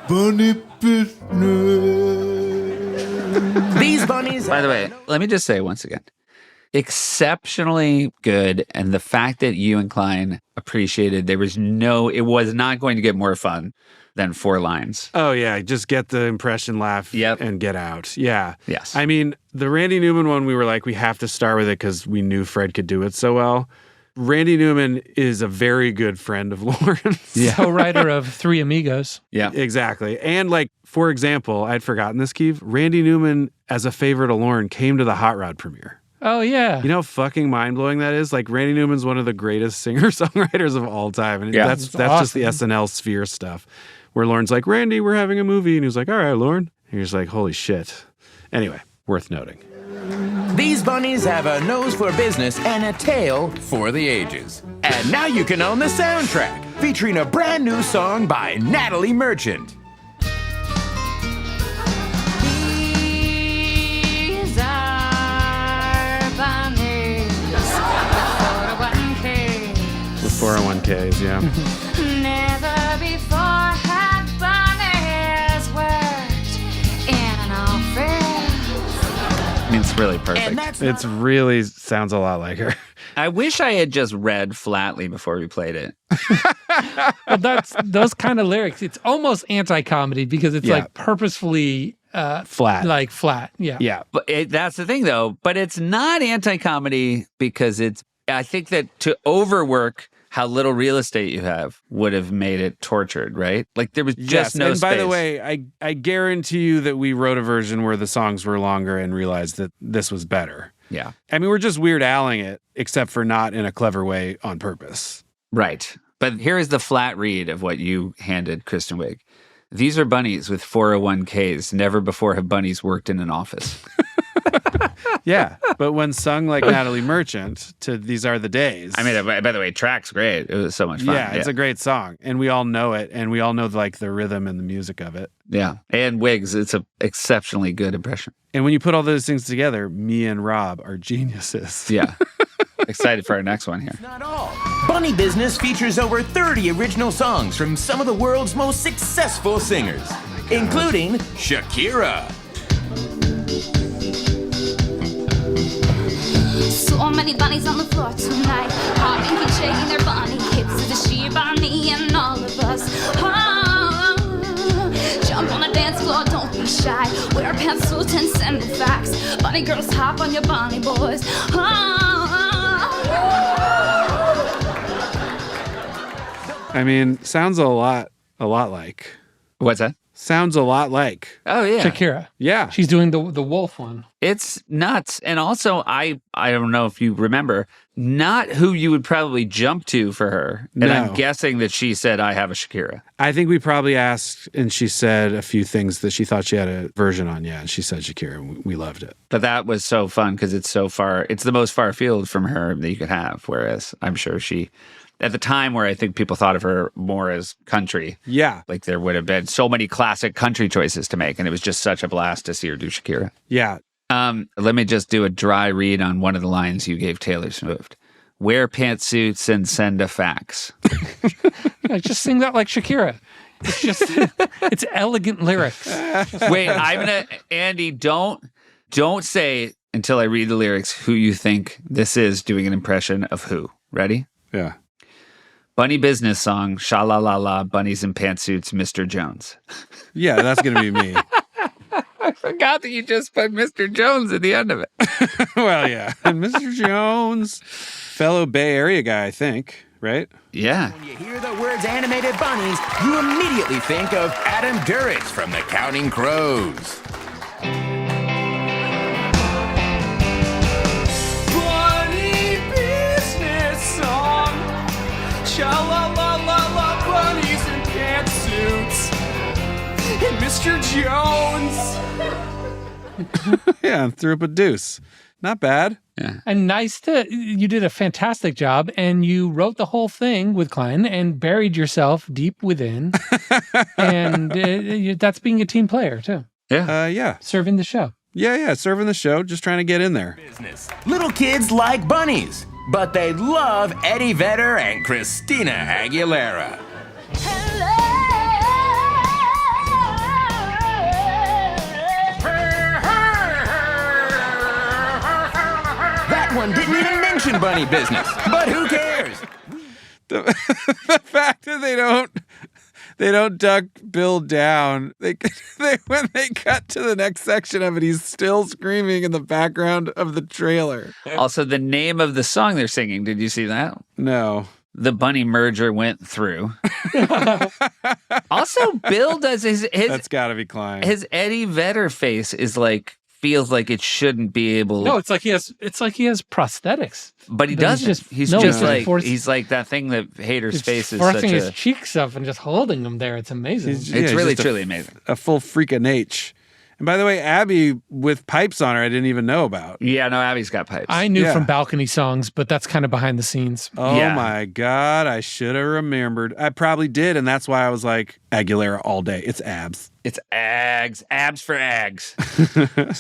[SPEAKER 1] bunny business.
[SPEAKER 13] These bunnies.
[SPEAKER 2] By the way, let me just say once again, exceptionally good. And the fact that you and Klein appreciated, it was not going to get more fun than 4 lines.
[SPEAKER 4] Oh, yeah. Just get the impression laugh and get out. Yeah.
[SPEAKER 2] Yes.
[SPEAKER 4] I mean, the Randy Newman one, we were like, we have to start with it because we knew Fred could do it so well. Randy Newman is a very good friend of Lauren's.
[SPEAKER 5] Yeah. Co-writer of Three Amigos.
[SPEAKER 4] Yeah. Exactly. And like, for example, I'd forgotten this, Keith. Randy Newman, as a favorite of Lauren, came to the Hot Rod premiere.
[SPEAKER 5] Oh, yeah.
[SPEAKER 4] You know how fucking mind-blowing that is? Like, Randy Newman's one of the greatest singer-songwriters of all time. And that's awesome. Just the SNL sphere stuff. Where Lauren's like, Randy, we're having a movie. And he was like, all right, Lauren. And he's like, holy shit. Anyway, worth noting.
[SPEAKER 13] These bunnies have a nose for business and a tail for the ages. And now you can own the soundtrack, featuring a brand new song by Natalie Merchant.
[SPEAKER 9] These are bunnies with 401k.
[SPEAKER 2] With
[SPEAKER 4] 401ks, yeah.
[SPEAKER 9] Never before had bunnies worked in an office.
[SPEAKER 2] I mean, it's really perfect.
[SPEAKER 4] It's really sounds a lot like her.
[SPEAKER 2] I wish I had just read flatly before we played it.
[SPEAKER 5] Well, that's those kind of lyrics. It's almost anti-comedy because it's
[SPEAKER 4] Yeah.
[SPEAKER 5] like purposefully
[SPEAKER 4] Flat.
[SPEAKER 5] like flat. Yeah.
[SPEAKER 4] Yeah.
[SPEAKER 2] But that's the thing, though. But it's not anti-comedy because I think that to overwork how little real estate you have would have made it tortured, right? Like there was just no
[SPEAKER 4] and
[SPEAKER 2] space.
[SPEAKER 4] by the way, I guarantee you that we wrote a version where the songs were longer and realized that this was better.
[SPEAKER 2] Yeah.
[SPEAKER 4] I mean, we're just Weird Al-ing it, except for not in a clever way on purpose.
[SPEAKER 2] Right. But here is the flat read of what you handed Kristen Wiig. These are bunnies with 401ks. Never before have bunnies worked in an office.
[SPEAKER 4] Yeah. But when sung like Natalie Merchant to These Are the Days.
[SPEAKER 2] I mean, by the way, track's great. It was so much fun.
[SPEAKER 4] Yeah, it's a great song. And we all know it. And we all know like the rhythm and the music of it.
[SPEAKER 2] Yeah. And Wiggs, it's an exceptionally good impression.
[SPEAKER 4] And when you put all those things together, me and Rob are geniuses.
[SPEAKER 2] Yeah. Excited for our next one here.
[SPEAKER 13] Not all. Bunny Business features over 30 original songs from some of the world's most successful singers, including Shakira.
[SPEAKER 9] So many bunnies on the floor tonight, hopping and shaking their bunny hips to the she bunny and all of us. Oh, jump on the dance floor, don't be shy. Wear pantsuits and send the facts. Bunny girls, hop on your bunny boys.
[SPEAKER 4] I mean, sounds a lot like.
[SPEAKER 2] What's that?
[SPEAKER 4] Sounds a lot like.
[SPEAKER 2] Oh, yeah.
[SPEAKER 5] Shakira.
[SPEAKER 4] Yeah.
[SPEAKER 5] She's doing the wolf one.
[SPEAKER 2] It's nuts. And also, I don't know if you remember, not who you would probably jump to for her. And I'm guessing that she said, I have a Shakira.
[SPEAKER 4] I think we probably asked, and she said a few things that she thought she had a version on. Yeah, and she said Shakira, and we loved it.
[SPEAKER 2] But that was so fun because it's so far, it's the most far field from her that you could have. Whereas I'm sure she, at the time where I think people thought of her more as country.
[SPEAKER 4] Yeah.
[SPEAKER 2] Like there would have been so many classic country choices to make. And it was just such a blast to see her do Shakira.
[SPEAKER 4] Yeah.
[SPEAKER 2] Let me just do a dry read on one of the lines you gave Taylor Swift. Wear pantsuits and send a fax.
[SPEAKER 5] Just sing that like Shakira. It's just, it's elegant lyrics.
[SPEAKER 2] Wait, Andy, don't say until I read the lyrics who you think this is doing an impression of who. Ready?
[SPEAKER 4] Yeah.
[SPEAKER 2] Bunny business song, sha-la-la-la, bunnies in pantsuits, Mr. Jones.
[SPEAKER 4] Yeah, that's going to be me.
[SPEAKER 2] I forgot that you just put Mr. Jones at the end of it.
[SPEAKER 4] Well, yeah. And Mr. Jones, fellow Bay Area guy, I think, right?
[SPEAKER 2] Yeah.
[SPEAKER 13] When you hear the words animated bunnies, you immediately think of Adam Duritz from The Counting Crows.
[SPEAKER 1] Bunny business song. Sha-la-la-la-la, bunnies in pantsuits. And Mr. Jones.
[SPEAKER 4] Yeah, and threw up a deuce. Not bad.
[SPEAKER 2] Yeah.
[SPEAKER 5] And you did a fantastic job, and you wrote the whole thing with Klein and buried yourself deep within. And that's being a team player, too.
[SPEAKER 2] Yeah.
[SPEAKER 4] Yeah.
[SPEAKER 5] Serving the show.
[SPEAKER 4] Yeah, serving the show, just trying to get in there.
[SPEAKER 13] Business. Little kids like bunnies, but they love Eddie Vedder and Christina Aguilera. That one didn't even mention bunny business, but who cares?
[SPEAKER 4] The fact that they don't duck Bill down. They when they cut to the next section of it, he's still screaming in the background of the trailer.
[SPEAKER 2] Also, the name of the song they're singing, did you see that?
[SPEAKER 4] No.
[SPEAKER 2] The bunny merger went through. Also, Bill does his
[SPEAKER 4] That's got to be Klein.
[SPEAKER 2] His Eddie Vedder face is like feels like it shouldn't be able.
[SPEAKER 5] No, it's like he has prosthetics.
[SPEAKER 2] But he doesn't. He's like that thing that Hader's face is
[SPEAKER 5] forcing
[SPEAKER 2] such
[SPEAKER 5] his
[SPEAKER 2] a
[SPEAKER 5] cheeks up and just holding them there. It's amazing.
[SPEAKER 2] It's really truly amazing.
[SPEAKER 4] A full freak of H. And by the way, Abby with pipes on her, I didn't even know about.
[SPEAKER 2] Yeah, no, Abby's got pipes.
[SPEAKER 5] I knew from balcony songs, but that's kind of behind the scenes.
[SPEAKER 4] Oh my God, I should have remembered. I probably did, and that's why I was like, Aguilera all day. It's abs.
[SPEAKER 2] It's Ags. Abs for Ags.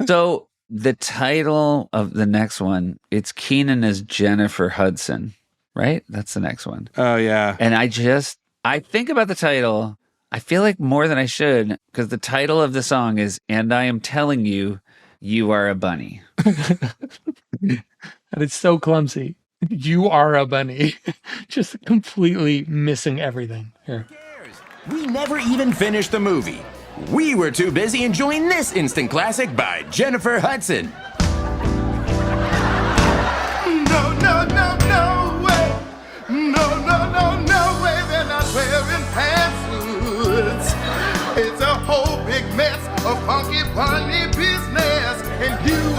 [SPEAKER 2] So the title of the next one, it's Keenan as Jennifer Hudson. right? That's the next one.
[SPEAKER 4] Oh, yeah.
[SPEAKER 2] And I think about the title. I feel like more than I should, because the title of the song is "And I Am Telling You, You Are a Bunny."
[SPEAKER 5] And it's so clumsy. You are a bunny. Just completely missing everything. Here.
[SPEAKER 13] We never even finished the movie. We were too busy enjoying this instant classic by Jennifer Hudson.
[SPEAKER 14] No, no, no, no way. No, no, no, no way. They're not wearing pantsuits. It's a whole big mess of funky bunny business. And you're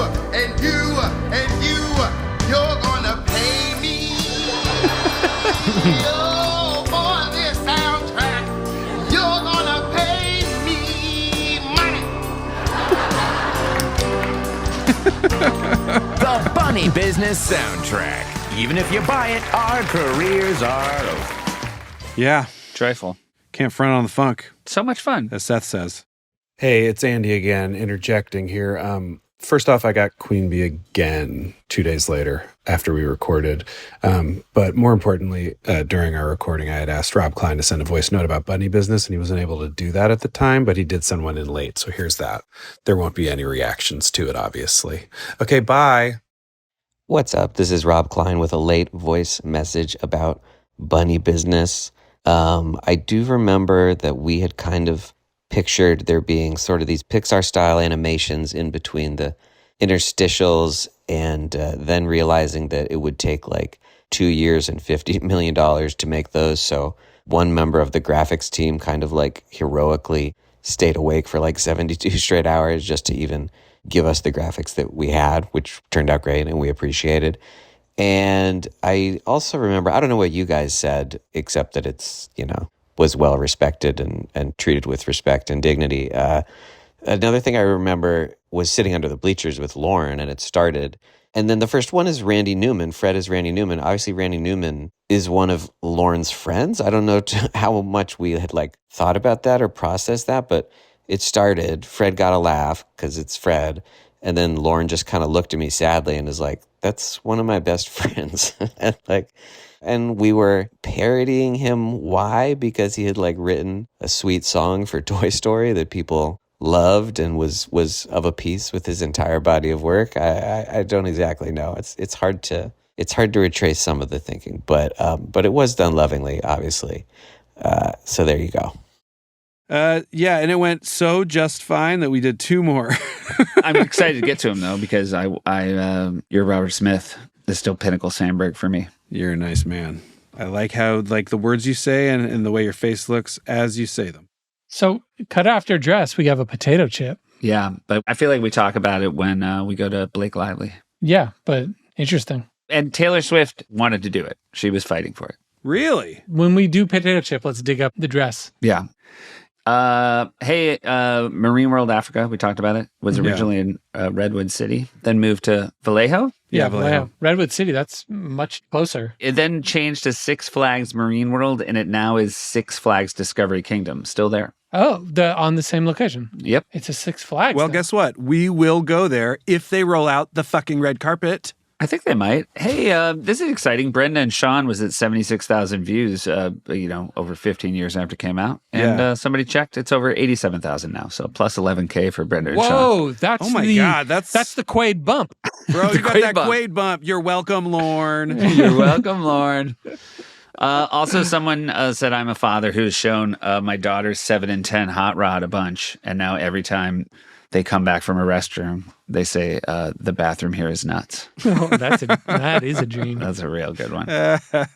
[SPEAKER 14] gonna pay me. Oh, for this soundtrack, you're gonna pay me money.
[SPEAKER 13] The Bunny Business soundtrack. Even if you buy it, our careers are over.
[SPEAKER 4] Yeah.
[SPEAKER 2] Joyful.
[SPEAKER 4] Can't front on the funk.
[SPEAKER 2] So much fun.
[SPEAKER 4] As Seth says.
[SPEAKER 7] Hey, it's Andy again, interjecting here. First off, I got Queen Bee again 2 days later after we recorded. But more importantly, during our recording, I had asked Rob Klein to send a voice note about Bunny Business, and he wasn't able to do that at the time, but he did send one in late. So here's that. There won't be any reactions to it, obviously. Okay, bye.
[SPEAKER 15] What's up? This is Rob Klein with a late voice message about Bunny Business. I do remember that we had kind of pictured there being sort of these Pixar-style animations in between the interstitials, and then realizing that it would take like 2 years and $50 million to make those. So one member of the graphics team kind of like heroically stayed awake for like 72 straight hours just to even give us the graphics that we had, which turned out great and we appreciated. And I also remember, I don't know what you guys said, except that it's, was well respected and treated with respect and dignity. Another thing I remember was sitting under the bleachers with Lauren, and it started. And then the first one is Randy Newman. Fred is Randy Newman. Obviously, Randy Newman is one of Lauren's friends. I don't know how much we had thought about that or processed that, but it started. Fred got a laugh because it's Fred. And then Lauren just kind of looked at me sadly and was like, "That's one of my best friends." And we were parodying him. Why? Because he had written a sweet song for Toy Story that people loved and was of a piece with his entire body of work. I don't exactly know. It's hard to retrace some of the thinking, but it was done lovingly, obviously. So there you go.
[SPEAKER 4] Yeah, and it went so just fine that we did 2 more.
[SPEAKER 2] I'm excited to get to him though, because you're Robert Smith is still pinnacle Sandberg for me.
[SPEAKER 4] You're a nice man. I like how the words you say and the way your face looks as you say them.
[SPEAKER 5] So cut after dress, we have a potato chip.
[SPEAKER 2] Yeah, but I feel like we talk about it when we go to Blake Lively.
[SPEAKER 5] Yeah, but interesting.
[SPEAKER 2] And Taylor Swift wanted to do it. She was fighting for it.
[SPEAKER 4] Really?
[SPEAKER 5] When we do potato chip, let's dig up the dress.
[SPEAKER 2] Yeah. Hey, Marine World Africa, we talked about it, was originally in Redwood City, then moved to Vallejo.
[SPEAKER 5] Yeah, Vallejo. Redwood City, that's much closer.
[SPEAKER 2] It then changed to Six Flags Marine World, and it now is Six Flags Discovery Kingdom. Still there.
[SPEAKER 5] Oh, on the same location.
[SPEAKER 2] Yep.
[SPEAKER 5] It's a Six Flags.
[SPEAKER 4] Well, guess what? We will go there if they roll out the fucking red carpet.
[SPEAKER 2] I think they might. Hey, this is exciting. Brenda and Sean was at 76,000 views, over 15 years after it came out. And somebody checked, it's over 87,000 now. So plus 11K for Brenda and Sean.
[SPEAKER 5] Whoa, that's
[SPEAKER 4] God,
[SPEAKER 5] that's the Quaid bump.
[SPEAKER 4] Bro, you got that Quaid bump. You're welcome, Lorne.
[SPEAKER 2] You're welcome, Lorne. Also, someone said I'm a father who's shown my daughter's 7 and 10 hot rod a bunch. And now every time they come back from a restroom, they say, the bathroom here is nuts.
[SPEAKER 5] Oh, that is a dream.
[SPEAKER 2] That's a real good one.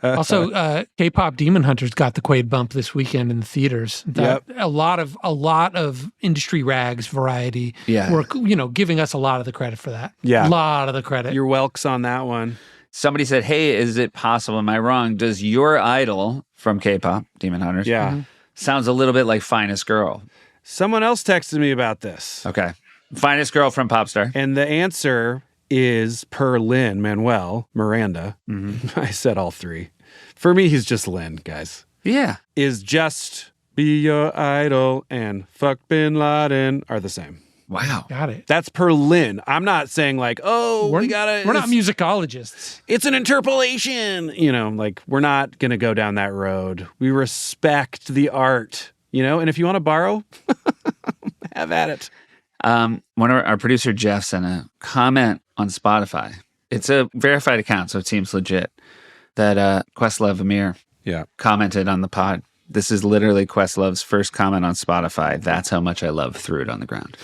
[SPEAKER 5] Also, K-pop Demon Hunters got the Quaid bump this weekend in the theaters. A lot of industry rags variety were, giving us a lot of the credit for that.
[SPEAKER 4] Yeah.
[SPEAKER 5] A lot of the credit.
[SPEAKER 4] You're welks on that one.
[SPEAKER 2] Somebody said, hey, is it possible, am I wrong? Does your idol from K-pop, Demon Hunters, sounds a little bit like Finest Girl?
[SPEAKER 4] Someone else texted me about this.
[SPEAKER 2] Okay. Finest Girl from Popstar.
[SPEAKER 4] And the answer is per Lin-Manuel Miranda. Mm-hmm. I said all 3. For me, he's just Lin, guys.
[SPEAKER 2] Yeah.
[SPEAKER 4] Is just Be Your Idol and Fuck Bin Laden are the same.
[SPEAKER 2] Wow.
[SPEAKER 5] Got it.
[SPEAKER 4] That's per Lynn. I'm not saying like, oh,
[SPEAKER 5] We're not musicologists.
[SPEAKER 4] It's an interpolation. You know, like we're not going to go down that road. We respect the art, you know, and if you want to borrow, have at it.
[SPEAKER 2] One of our producer, Jeff, sent a comment on Spotify. It's a verified account, so it seems legit, that Questlove Amir commented on the pod. This is literally Questlove's first comment on Spotify. That's how much I love Threw It on the Ground.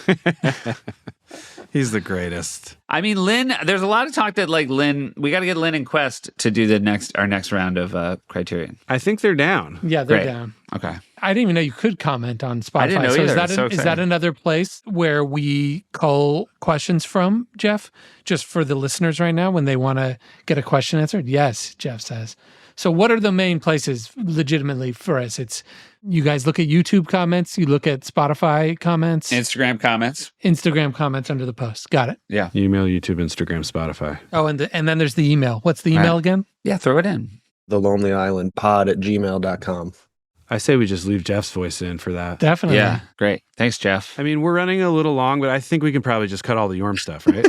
[SPEAKER 4] He's the greatest.
[SPEAKER 2] I mean, Lynn, there's a lot of talk that like Lynn, we got to get Lynn and Quest to do our next round of Criterion.
[SPEAKER 4] I think they're down.
[SPEAKER 5] Yeah, they're
[SPEAKER 2] Great.
[SPEAKER 5] down.
[SPEAKER 2] Okay.
[SPEAKER 5] I didn't even know you could comment on Spotify.
[SPEAKER 2] I didn't know either.
[SPEAKER 5] Is that another place where we cull questions from, Jeff? Just for the listeners right now when they want to get a question answered? Yes, Jeff says. So what are the main places legitimately for us? It's you guys look at YouTube comments, you look at Spotify comments,
[SPEAKER 2] Instagram comments
[SPEAKER 5] under the post. Got it.
[SPEAKER 2] Yeah.
[SPEAKER 4] Email, YouTube, Instagram, Spotify.
[SPEAKER 5] Oh, and then there's the email. What's the email again?
[SPEAKER 2] Yeah, throw it in.
[SPEAKER 16] thelonelyislandpod@gmail.com.
[SPEAKER 4] I say we just leave Jeff's voice in for that.
[SPEAKER 5] Definitely.
[SPEAKER 2] Yeah, great. Thanks, Jeff.
[SPEAKER 4] I mean, we're running a little long, but I think we can probably just cut all the Yorm stuff, right?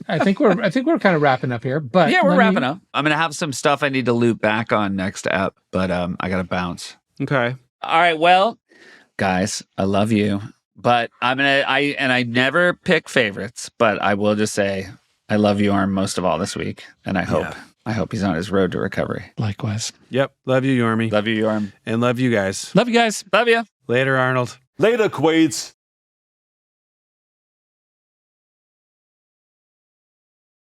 [SPEAKER 5] I think we're kind of wrapping up here, but
[SPEAKER 2] yeah, we're wrapping up. I'm gonna have some stuff I need to loop back on next app, but I gotta bounce.
[SPEAKER 4] Okay.
[SPEAKER 2] All right. Well, guys, I love you, but I never pick favorites, but I will just say I love Yorm most of all this week, and I hope he's on his road to recovery.
[SPEAKER 5] Likewise.
[SPEAKER 4] Yep. Love you, Yormy.
[SPEAKER 2] Love you, Yorm,
[SPEAKER 4] and love you guys.
[SPEAKER 5] Love you guys.
[SPEAKER 2] Love you.
[SPEAKER 4] Later, Arnold.
[SPEAKER 17] Later, Quades.